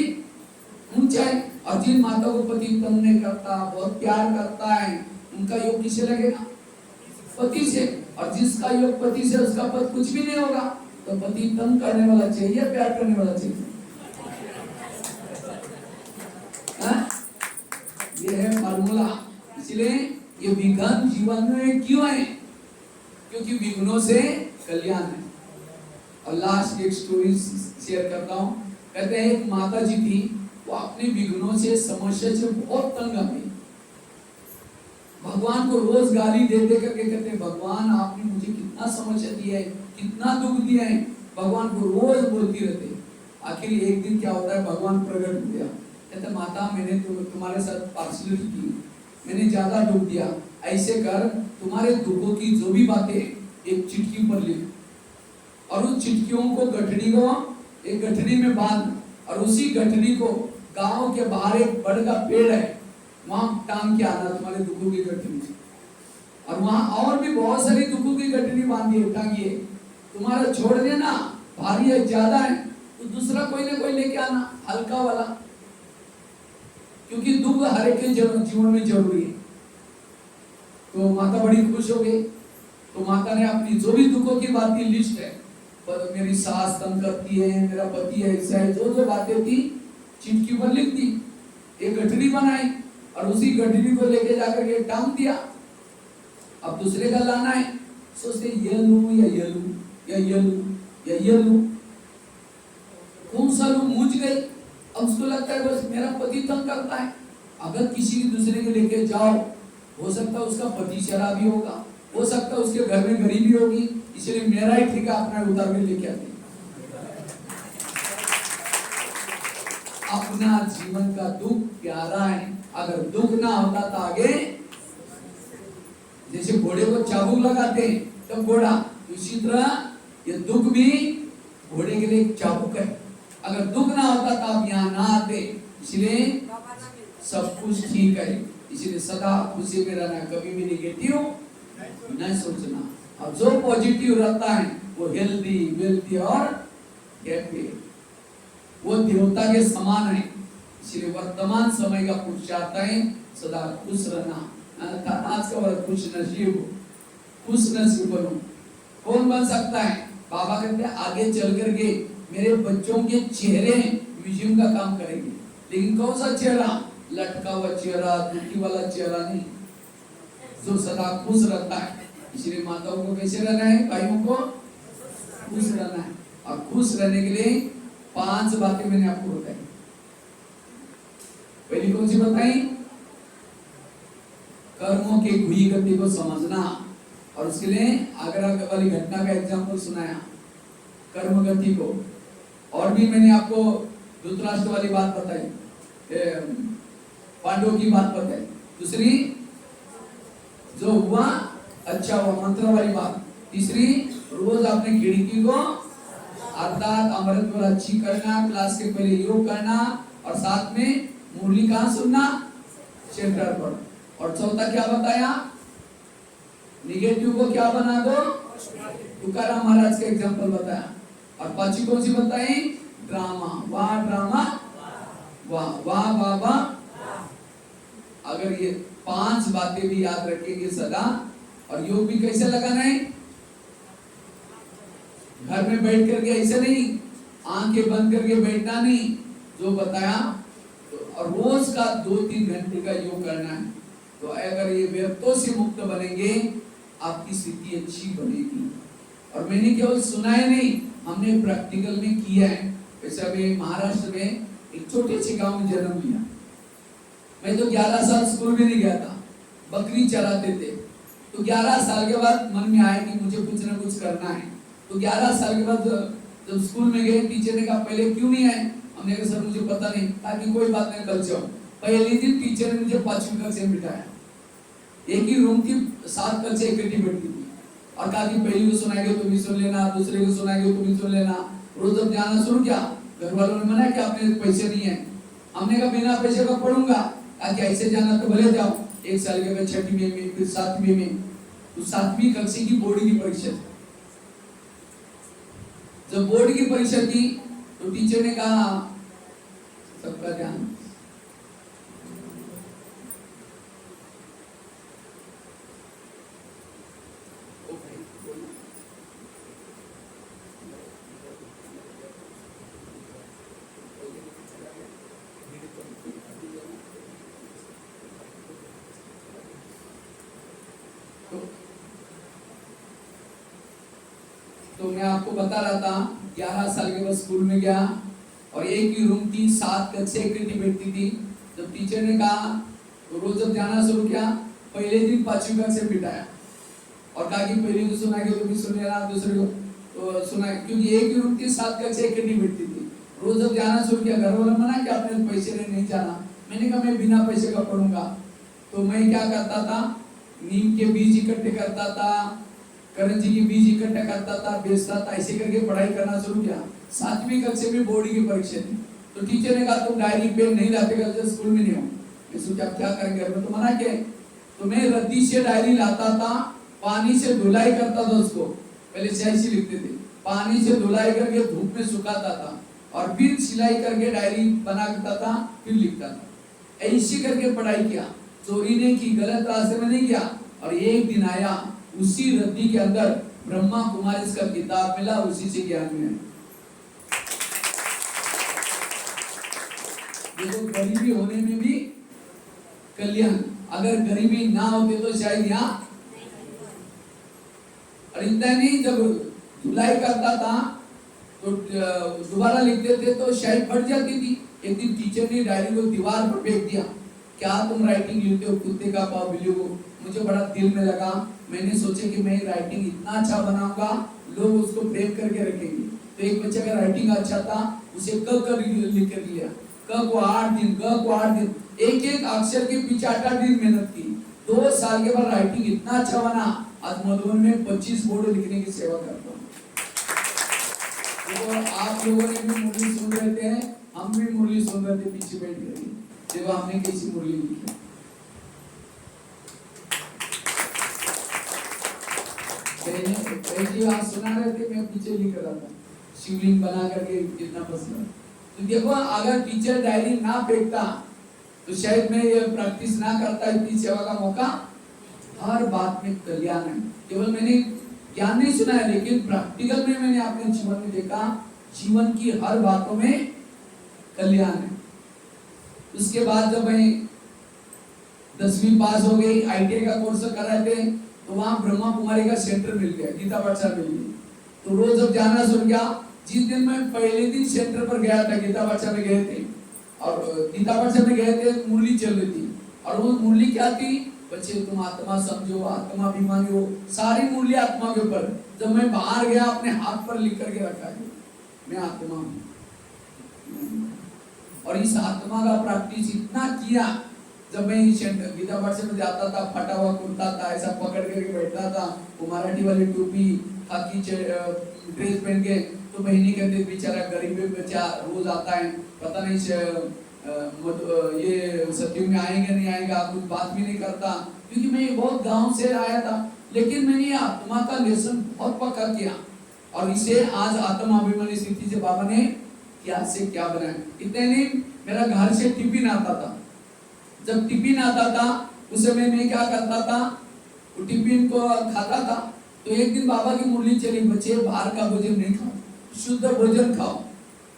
ऊंचा है। और जिन माताओं को पति तंग नहीं करता, बहुत प्यार करता है, उनका योग किससे लगेगा? पति से। और जिसका योग पति से, उसका पद कुछ भी नहीं होगा। तो पति तंग करने वाला चाहिए, प्यार करने वाला चाहिए? ये है फार्मूला। इसलिए ये विघ्न जीवन में क्यों है? क्योंकि विघ्नों से कल्याण है। और लास्ट एक स्टोरी शेयर करता हूँ। कहते हैं एक माता जी थी, वो अपने विघ्नों से, समस्या से बहुत तंग आ गई। भगवान को रोज गाली दे दे करके कहते हैं भगवान आपने मुझे कितना समस्या दिया है, कितना दुख दिया है, भगवान को रोज बोलती रहते। आखिर एक दिन क्या होता है, भगवान प्रकट हो गया। कहते माता मैंने तुम्हारे साथ पार्शलिटी की, मैंने ज्यादा दुख दिया, ऐसे कर तुम्हारे दुखों की जो भी बातें एक चिट्ठी पर लिख, और उस चिट्ठियों को गठरी को एक गठरी में बांध, और उसी गठरी को गांव के बाहर एक बड़ का पेड़ है, वहां टांग के आना तुम्हारे दुखों की गठरी। और वहां और भी बहुत सारी दुखों की गठरी बांधिए, टांगिए। तुम्हारा छोड़ देना भारी है, ज्यादा है, तो दूसरा कोई ना कोई लेके आना, हल्का वाला, क्योंकि दुख हर एक के जीवन में जरूरी है। तो माता बड़ी खुश हो गई। तो माता ने अपनी जो भी दुखों की बात की लिस्ट है, पर मेरी सास तंग करती है, मेरा पति ऐसा है, जो जो बातें थी चिट्ठी पर लिख दी, एक गठरी बनाई, और उसी गठरी को लेके जाकर के टांग दिया। अब दूसरे का लाना है, सोचते ये लूं या ये लूं या ये लूं या ये लूं, कौन सा लूं? मूझ गई। अब उसको लगता है बस मेरा पति तंग करता है, अगर किसी दूसरे के लेके जाओ, हो सकता है उसका पति शराबी होगा, हो सकता है उसके घर में गरीबी होगी, इसलिए मेरा ही ठीक है, अपना उतार के लेके आते। अपना जीवन का दुख प्यारा है, अगर दुख ना होता तो आगे, जैसे घोड़े को चाबुक लगाते हैं तब घोड़ा, इसी तरह ये दुख भी घोड़े के लिए चाबुक है। अगर दुख ना होता तो आप यहाँ ना आते, इसलिए सब कुछ ठीक है। इसलिए सदा खुशी में रहना, कभी भी नेगेटिव नहीं सोचना। अब जो पॉजिटिव रहता है वो हेल्दी, वेल्थी और हैप्पी, वो देवता के समान है। इसलिए वर्तमान समय का पुरुषार्थ है सदा खुश रहना। आज का वर्ग खुश नसीब बनो। कौन बन सकता है? बाबा कहते हैं आगे चल करके मेरे बच्चों के चेहरे म्यूजियम का काम करेंगे, लेकिन कौन सा चेहरा? लटका हुआ चेहरा, दुखी वाला चेहरा नहीं, जो सदा खुश रहता है। इसलिए माताओं को कैसे रहना है? भाइयों को खुश रहना है। और खुश रहने के लिए 5 बातें मैंने आपको बताई। पहली कौन सी बताई? कर्मों की हुई गति को समझना, और उसके लिए आगरा वाली घटना का एग्जाम्पल सुनाया, कर्म गति को। और भी मैंने आपको धृतराष्ट्र वाली बात बताई, पांडवों की बात बताई। दूसरी जो हुआ अच्छा हुआ, मंत्र वाली बात। तीसरी, रोज अपने खिड़की को अर्थात अमृत को अच्छी करना, क्लास के पहले योग करना, और साथ में मुरली कहाँ सुनना, सेंटर पर। और चौथा क्या बताया, निगेटिव को क्या बना दो, तुकाराम महाराज का एग्जाम्पल बताया। और पांचवी कौन सी बताई, ड्रामा, वाह ड्रामा वाह, वाह बाबा। अगर ये 5 बातें भी याद रखेंगे सदा, और योग भी कैसे लगाना है, घर में बैठ करके ऐसे नहीं, आंखें बंद करके बैठना नहीं, जो बताया तो, और रोज का 2-3 घंटे का योग करना है। तो अगर ये व्यर्थों से मुक्त बनेंगे, आपकी स्थिति अच्छी बनेगी। और मैंने केवल सुना है नहीं, हमने प्रैक्टिकल में किया है। वैसे अभी महाराष्ट्र में एक छोटे से गांव में जन्म लिया। मैं तो 11 साल स्कूल में नहीं गया था, बकरी चराते थे। तो 11 साल के बाद मन में आया कि मुझे कुछ ना कुछ करना है। तो 11 साल के बाद जब स्कूल में गए, टीचर ने कहा पहले क्यों नहीं आए, हमने कहा सर मुझे पता नहीं, ताकि कोई बात नहीं, कल जाओ। पहले दिन टीचर ने मुझे 5वीं कक्षा में बिठाया, एक ही रूम की 7 कक्षा इकट्ठी बैठती थी, और कहा कि पहली को सुनाएंगे तुम भी सुन लेना, दूसरे को सुनाएंगे तुम भी सुन लेना। रोज जब जाना शुरू किया, घर वालों ने मना कि आपने पैसे नहीं है। हमने कहा बिना पैसे का पढ़ूंगा, ताकि ऐसे जाना तो भले जाओ। 1 साल के बाद 6वीं में, फिर 7वीं में, तो 7वीं कक्षा की बोर्ड की परीक्षा थी। जब बोर्ड की परीक्षा थी तो टीचर ने कहा सबका ध्यान, तो मैं आपको बता रहा था 11 साल के बाद स्कूल में गया, और एक ही रूम थी, 7 कक्षा इकट्ठी बैठती थी। जब टीचर ने कहा तो रोज जब जाना शुरू किया, पहले दिन 5वीं कक्षा बिठाया, और कहा कि पहले को सुनाएंगे तो भी सुन लेना, दूसरे को तो सुना, क्योंकि एक ही रूम थी, 7 कक्षा इकट्ठी बैठती थी। रोज जब जाना शुरू किया, घर वालों मना कि आपने पैसे नहीं जाना। मैंने कहा मैं बिना पैसे का पढ़ूंगा। तो मैं क्या करता था, नीम के बीज इकट्ठे करता था, करंजी के बीज इकट्ठा करता था, बेचता था, ऐसे करके पढ़ाई करना शुरू किया। 7वीं कक्षा में बोर्ड की परीक्षा थी, तो टीचर ने कहा तुम डायरी पेन नहीं लाते, कल स्कूल में नहीं हो। मैं सोचा क्या करेंगे, घर में तो मना किया। तो मैं रद्दी से डायरी लाता था, पानी से धुलाई करता था उसको, पहले स्याही से लिखते थे, पानी से धुलाई करके धूप में सुखाता था, और फिर सिलाई करके डायरी बनाता था, फिर लिखता था। ऐसे करके पढ़ाई किया, चोरी नहीं की, गलत रास्ते में नहीं गया। और एक दिन आया, उसी रद्दी के अंदर ब्रह्मा कुमारी का किताब मिला, उसी से ज्ञान मिला। देखो गरीबी होने में भी कल्याण, अगर गरीबी ना होती तो शायद यहाँ, और इतना नहीं, जब धुलाई करता था तो दोबारा लिखते थे तो शायद फट जाती थी। एक दिन टीचर ने डायरी को दीवार पर फेंक दिया, क्या तुम राइटिंग लिखते हो, कुत्ते का पाव बिल्ली को। मुझे बड़ा दिल में लगा, मैंने सोचा कि मैं राइटिंग इतना अच्छा बनाऊंगा, लोग उसको प्रेम करके रखेंगे। तो एक बच्चे का राइटिंग अच्छा था, उसे क कर लिख कर लिया, क को 8 दिन, ग को 8 दिन, एक एक अक्षर के पीछे 8 दिन मेहनत की। 2 साल के बाद राइटिंग इतना अच्छा बना, आज मधुबन में 25 बोर्ड लिखने की सेवा करता हूँ। तो आप लोगों ने भी मुरली सुन रहे थे, हम भी मुरली सुन रहे थे पीछे बैठ गए। देखो हमने कैसी मुरली लिखी। पहली बात सुना रहे थे, मैं पीछे लिख रहा था, शिवलिंग बना करके कितना पसंद। तो देखो अगर टीचर डायरी ना फेंकता तो शायद मैं ये प्रैक्टिस ना करता, इतनी सेवा का मौका। हर बात में कल्याण है, केवल मैंने ज्ञान नहीं सुना है, लेकिन प्रैक्टिकल में मैंने अपने जीवन में देखा, जीवन की हर बातों में कल्याण है। उसके बाद जब मैं 10वीं पास हो गई, ITI का कोर्स कर रहे थे, तो वहां ब्रह्मा कुमारी का सेंटर मिल गया, गीता पाठशाला मिल गई। तो रोज जब जाना शुरू किया, जिस दिन मैं पहले दिन सेंटर पर गया था, गीता पाठशाला में गए थे, और गीता पाठशाला में गए थे, मुरली चल रही थी, और वो मुरली क्या थी, बच्चे तुम आत्मा समझो, आत्मा अभिमानी हो, सारी मुरली आत्मा के ऊपर। जब मैं बाहर गया, अपने हाथ पर लिख करके रखा है, मैं आत्मा हूँ। और इस आत्मा का प्रैक्टिस इतना किया, जब मैं गीता पाठ से जाता था, फटा हुआ कुर्ता था, ऐसा पकड़ करके बैठता था, वो मराठी वाली टोपी, खाकी ड्रेस पहन के, तो बहनी कहते बेचारा गरीब बच्चा रोज आता है, पता नहीं ये सत्युग में आएंगे नहीं आएगा, कुछ बात भी नहीं करता, क्योंकि मैं बहुत गांव से आया था। लेकिन मैंने ये आत्मा का लेसन बहुत पक्का किया, और इसे आज आत्माभिमानी स्थिति से बाबा ने क्या से क्या बनाया। इतने नहीं, मेरा घर से टिफिन आता था, जब टिफिन आता था उस समय मैं क्या करता था, वो टिफिन को खाता था। तो एक दिन बाबा की मुरली चली, बच्चे बाहर का भोजन नहीं खाओ, शुद्ध भोजन खाओ।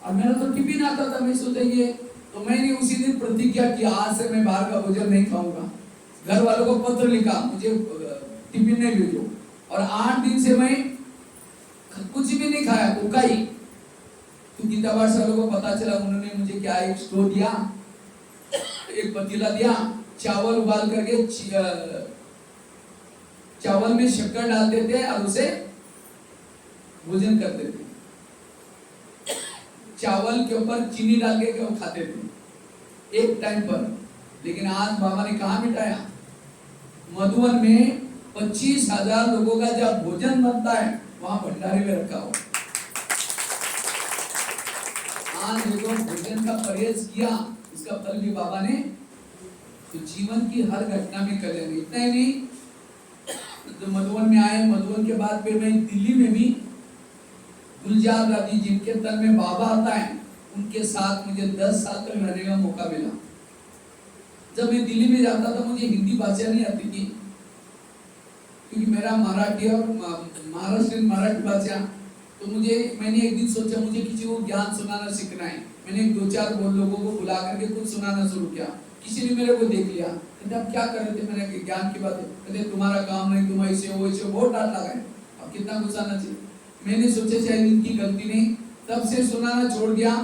और मेरा तो टिफिन आता था, मैं सोचा ये, तो मैंने उसी दिन प्रतिज्ञा की, आज से मैं बाहर का भोजन नहीं खाऊंगा। घर वालों को पत्र लिखा, मुझे टिफिन नहीं भेजो, और 8 दिन से मैं कुछ भी नहीं खाया, भूखा ही। तो गीता पाठ वालों को पता चला, उन्होंने मुझे क्या एक स्टोव दिया, एक पतीला दिया, चावल उबाल करके चावल में शक्कर डालते थे और उसे भोजन करते थे। चावल के ऊपर चीनी डाल के वो खाते थे एक टाइम पर। लेकिन आज बाबा ने कहा मिटाया, मधुबन में 25,000 लोगों का जब भोजन बनता है, वहां भंडारे में रखा हो। आज लोगों भोजन का परहेज किया, इसका फल भी बाबा ने तो जीवन की हर घटना में कर लेंगे। इतना ही नहीं, तो मधुबन में आए, मधुबन के बाद फिर मैं दिल्ली में भी गुलजार दादी जिनके तन में बाबा आता है, उनके साथ मुझे 10 साल तक रहने का मौका मिला। जब मैं दिल्ली में जाता था, मुझे हिंदी भाषा नहीं आती थी, क्योंकि मेरा मराठी और महाराष्ट्रीयन मराठी भाषा, तो मैंने एक दिन सोचा मुझे किसी को ज्ञान सुनाना सीखना है। मैंने 2-4 लोगों को बुला करके कुछ सुनाना शुरू किया। किसी ने मेरे को देख लिया, कहते आप क्या कर रहे थे, मैंने ज्ञान की बात, कहते तुम्हारा काम नहीं, तुम ऐसे हो वैसे हो, बहुत डांट लगाए। अब कितना गुस्सा आना चाहिए। मैंने सोचा शायद इनकी गलती नहीं, तब से सुनाना छोड़ दिया।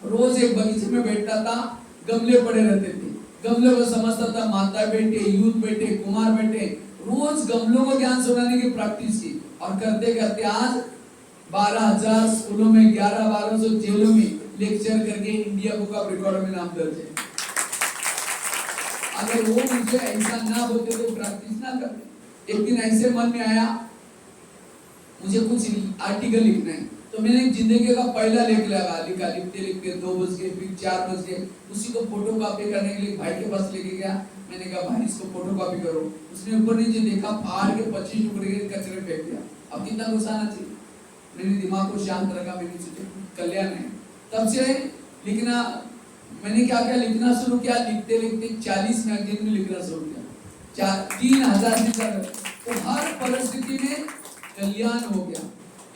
रोज एक बगीचे में बैठता था, गमले पड़े रहते थे, गमले को समझता था माता बेटे, यूथ बेटे, कुमार बेटे, रोज गमलों को ज्ञान सुनाने की प्रैक्टिस की। और करते करते आज 12,000 स्कूलों में, 11-1200 जेलों में लेक्चर करके इंडिया बुक ऑफ रिकॉर्ड में नाम दर्ज है। अगर वो मुझे ऐसा ना होते तो प्रैक्टिस ना करते। एक दिन ऐसे मन में आया, मुझे कुछ आर्टिकल लिखना है, तो मैंने जिंदगी का पहला लेख लिखा, लिखते लिखते 2 बज गए, फिर 4 बज गए। उसी को फोटो कॉपी करने के लिए भाई के पास लेके गया। मैंने कहा भाई इसको फोटो कॉपी करो। उसने ऊपर नीचे देखा, फाड़ के 25 टुकड़े के कचरे फेंक दिया। अब कितना गुस्सा आना चाहिए। मैंने दिमाग को शांत रखा, मैंने सोचा कल्याण है। तब से लिखना, मैंने क्या क्या लिखना शुरू किया, लिखते लिखते 40 मैगजीन में लिखना शुरू किया, 3000 से ज्यादा। तो हर परिस्थिति में कल्याण हो गया।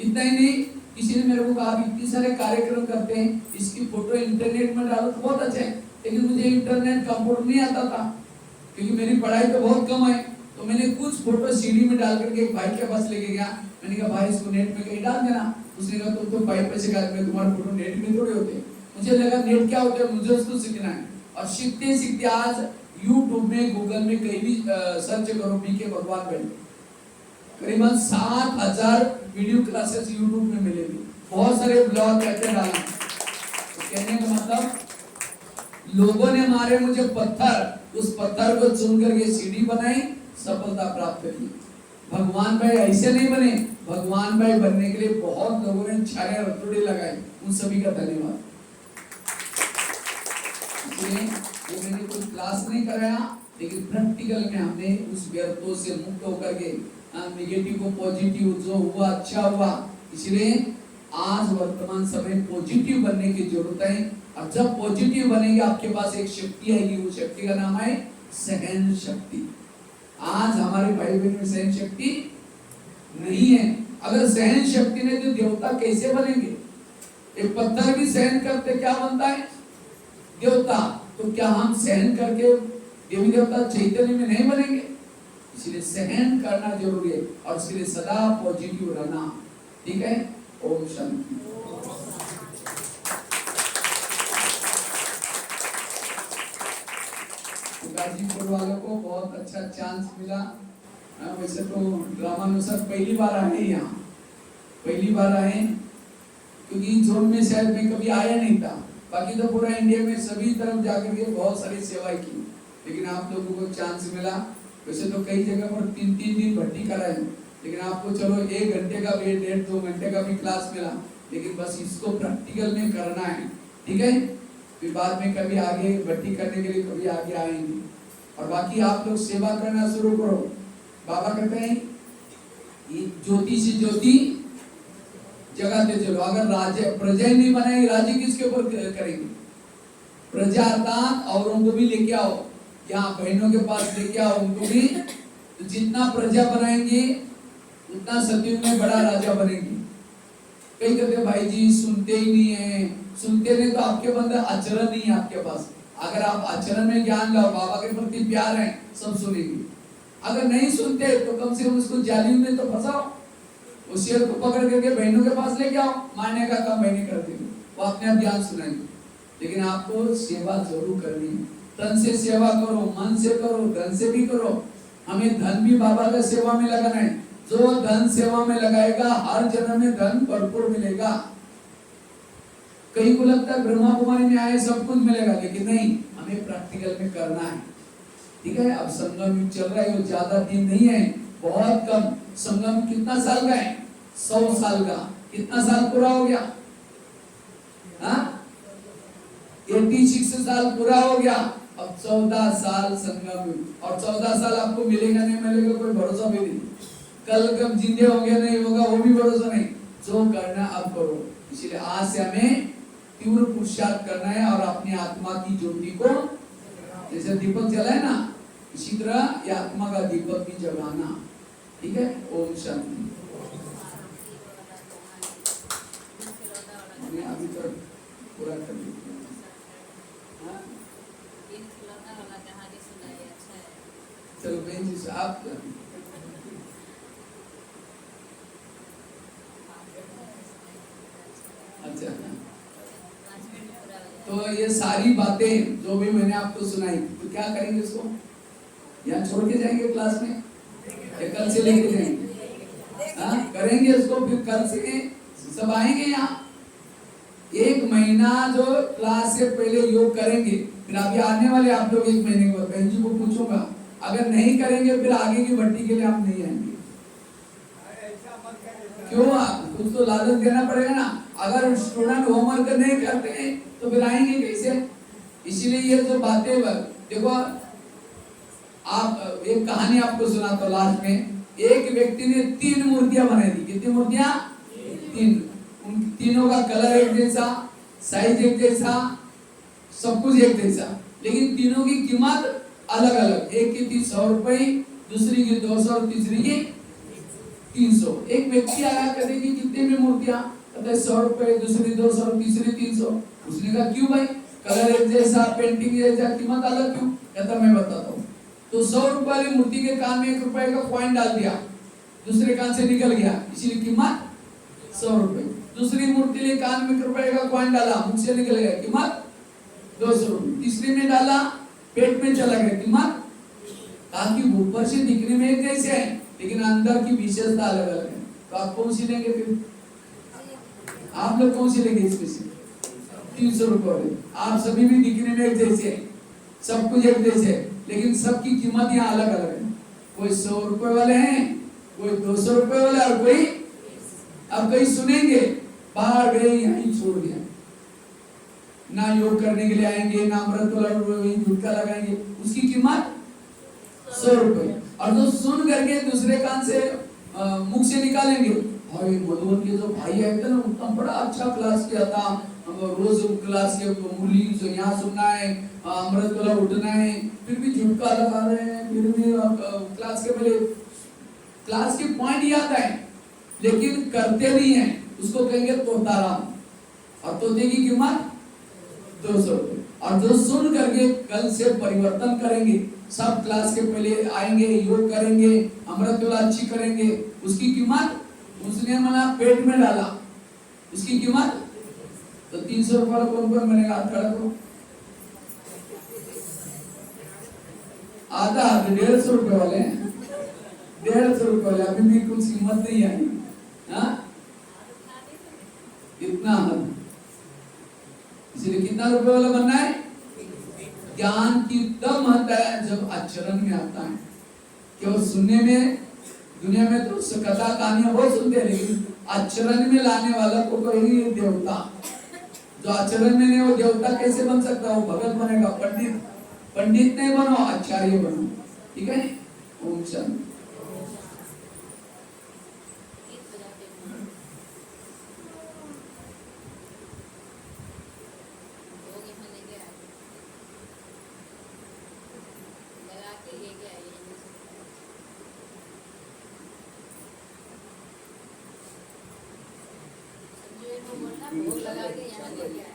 इतना ही नहीं, किसी ने मेरे को कहा इतने सारे कार्यक्रम करते हैं, इसकी फोटो इंटरनेट में डालो तो बहुत अच्छा है। लेकिन मुझे इंटरनेट कंप्यूटर नहीं आता था, क्योंकि मेरी पढ़ाई तो बहुत कम है। तो मैंने कुछ फोटो सीडी में डाल करके एक भाई के पास लेके गया। मैंने कहा भाई इसको नेट में कहीं डाल देना। उसने कहा तुम तो 5 पैसे का आदमी, तुम्हारे फोटो नेट में थोड़े होते। मुझे लगा नेट क्या होता है, मुझे उसको सीखना है। और सीखते सीखते आज यूट्यूब में, गूगल में कहीं भी सर्च करो बीके भगवान बैठ, करीबन 7,000 वीडियो क्लासेस यूट्यूब में मिलेगी। बहुत सारे ब्लॉग कहते डाले। तो कहने का मतलब, लोगों ने मारे मुझे पत्थर, उस पत्थर को चुन करके सीढ़ी बनाई, सफलता प्राप्त की। भगवान भाई ऐसे नहीं बने, भगवान भाई बनने के लिए बहुत लोगों ने छाया रतुड़े लगाए। उन सभी का धन्यवाद। इसलिए मैंने कोई क्लास नहीं कराया, लेकिन प्रैक्टिकल में हमने उस व्यर्थों से मुक्त होकर के नेगेटिव को पॉजिटिव, जो हुआ अच्छा हुआ। इसलिए आज वर्तमान समय पॉजिटिव बनने की जरूरत है। और जब पॉजिटिव बनेंगे, आपके पास एक शक्ति आएगी, वो शक्ति का नाम है सहन शक्ति। आज हमारे भाई बहन में सहन शक्ति नहीं है। अगर सहन शक्ति नहीं तो देवता कैसे बनेंगे? एक पत्थर भी सहन करते क्या बनता है? देवता। तो क्या हम सहन करके देवी देवता चैतन्य में नहीं बनेंगे? इसलिए सहन करना जरूरी है, और इसलिए सदा पॉजिटिव रहना। ठीक है। ओम शांति। गाजीपुर वालों को बहुत अच्छा चांस मिला। वैसे तो ड्रामानुसार पहली बार आए यहाँ, पहली बार आए, क्योंकि जोन में शायद मैं कभी आया नहीं था। बाकी तो पूरा इंडिया में सभी तरफ जाकर के बहुत सारी सेवाएं की, लेकिन आप लोगों को चांस मिला। वैसे तो कई जगह पर 3-3 दिन भर्ती कराए, लेकिन आपको चलो 1 घंटे का भी 1.5-2 घंटे का भी क्लास मिला, लेकिन बस इसको प्रैक्टिकल में करना है, ठीक है। फिर बाद में कभी आगे भर्ती करने के लिए कभी आगे आएंगे। और बाकी आप लोग सेवा करना शुरू करो। बाबा कहते हैं ये ज्योति से ज्योति जगाते चलो। अगर राज्य प्रजा ही नहीं बनाएगी, राज्य किसके ऊपर करेंगे? प्रजा अर्थात औरों को भी लेके आओ, यहाँ बहनों के पास लेके आओ उनको भी। तो जितना प्रजा बनाएंगे उतना सतयुग में बड़ा राजा बनेंगे। कई कहते भाई जी सुनते ही नहीं है, सुनते नहीं तो आपके बंदे आचरण नहीं है आपके पास। अगर आप आचरण में ज्ञान लाओ, बाबा के प्रति प्यार है, सब सुनेंगे। अगर नहीं सुनते तो कम से कम उसको जाली में तो फंसाओ, उस शेर को पकड़ करके बहनों के पास लेके आओ, मारने का काम बहनें करती हैं, वो अपने आप ज्ञान सुनाएंगे। लेकिन आपको सेवा जरूर करनी है, तन से सेवा करो, मन से करो, धन से भी करो। हमें धन भी बाबा का सेवा में लगाना है। जो धन सेवा में लगाएगा हर जन्म में धन भरपूर मिलेगा। कई को लगता है ब्रह्मा कुमारी में आए सब कुछ मिलेगा, लेकिन नहीं, हमें प्रैक्टिकल में करना है, ठीक है। अब संगम युग चल रहा है, वो ज्यादा दिन नहीं है, बहुत कम। संगम कितना साल का है? 100 साल का। कितना साल पूरा हो गया? 86 साल पूरा हो गया। अब 14 साल संगम युग, और 14 साल आपको मिलेगा नहीं मिलेगा कोई भरोसा भी नहीं। कल कब जिंदे होंगे नहीं होगा वो भी भरोसा नहीं। जो करना अब करो। इसलिए आज से हमें तीव्र पुरुषार्थ करना है और अपनी आत्मा की ज्योति को, जैसे दीपक जलाए ना, इसी तरह ये आत्मा का दीपक भी जलाना, ठीक है। ओम शांति। अभी तो पूरा कर दिया। चलो बहन जी आप अच्छा। तो ये सारी बातें जो भी मैंने आपको सुनाई, तो क्या करेंगे इसको? यहाँ छोड़ के जाएंगे क्लास में या कल से लेके जाएंगे? करेंगे इसको, फिर कल से सब आएंगे यहाँ। 1 महीना जो क्लास से पहले योग करेंगे, फिर अभी आने वाले आप लोग 1 महीने के बाद बहन जी को पूछूंगा, अगर नहीं करेंगे फिर आगे की भर्ती के लिए आप नहीं आएंगे। क्यों? कुछ तो लालच देना पड़ेगा ना। अगर स्टूडेंट होमवर्क नहीं करते हैं तो फिर आएंगे कैसे? इसीलिए ये जो बातें देखो, आप एक कहानी आपको सुनाता हूं। लास्ट में एक व्यक्ति ने 3 मूर्तियां बनाई थी। कितनी मूर्तियां? 3। उन तीनों का कलर एक जैसा, साइज एक जैसा, सब कुछ एक जैसा, लेकिन तीनों की कीमत अलग अलग। एक की थी 100 रुपए, दूसरी की 200 और तीसरी की 300। एक व्यक्ति आया, कहते कि कितने में मूर्तियां? कहते 100 रुपए, दूसरी 200 और तीसरी 300। उसने कहा क्यों भाई, कलर एक जैसा, पेंटिंग जैसा, कीमत अलग क्यों? कहता मैं बताता हूँ। तो 100 रुपए वाली मूर्ति के कान में 1 रुपए का कॉइन डाल दिया, दूसरे कान से निकल गया, इसीलिए कीमत 100 रुपए। दूसरी मूर्ति के कान में 1 रुपए का कॉइन डाला, मुख से निकल गया, कीमत 200 रुपए। तीसरी में डाला, पेट में चला गया, कीमत। ताकि ऊपर से दिखने में एक जैसे है, लेकिन अंदर की विशेषता अलग अलग है। तो आप कौन सी लेंगे? फिर आप लोग कौन सी लेंगे? इसमें से 300 रुपए। आप सभी भी दिखने में एक जैसे है, सब कुछ एक जैसे है, लेकिन सबकी कीमत यहाँ अलग अलग है। कोई 100 रुपए वाले हैं, कोई 200 रुपए वाले, और कोई, अब कई सुनेंगे बाहर गए यहीं छोड़ दिया, ना योग करने के लिए आएंगे, ना अमृत वाला झुटका लगाएंगे, उसकी कीमत 100 रुपए। और जो सुन करके दूसरे कान से मुख से निकालेंगे, और मधुबन के जो भाई है ना, उतना बड़ा अच्छा क्लास किया था, रोज क्लास के मुरली जो यहाँ सुनना है, अमृत वाला उठना है, फिर भी झुटका लगा रहे हैं, फिर भी क्लास के पहले क्लास की पॉइंट याद है, लेकिन करते नहीं है। उसको कहेंगे तोताराम, और तोते की कीमत 200 रुपए। और जो सुन करके कल से परिवर्तन करेंगे, सब क्लास के पहले आएंगे, योग करेंगे, अमृत वाला अच्छी करेंगे, उसकी कीमत, उसने मना पेट में डाला, उसकी कीमत तो 300 रुपए। कौन कौन बनेगा? हाथ खड़ा करो। आधा 150 रुपए वाले हैं, 150 रुपए वाले, अभी भी कुछ कीमत नहीं आई। कितना? इसलिए कितना रुपए वाला बनना है? ज्ञान की तब आता है जब आचरण में आता है। केवल सुनने में, दुनिया में तो कथा कहानियां बहुत सुनते हैं, लेकिन आचरण में लाने वाला को कोई देवता, जो आचरण में नहीं, वो देवता कैसे बन सकता है? वो भगत बनेगा, पंडित। पंडित नहीं बनो, आचार्य बनो। ठीक है। ओम शांति। गीत बजाते हैं। लोग यहाँ लेके आए, लगा के लेके आए हैं। संजू को बोलना भोग लगा के यहाँ लेके आए।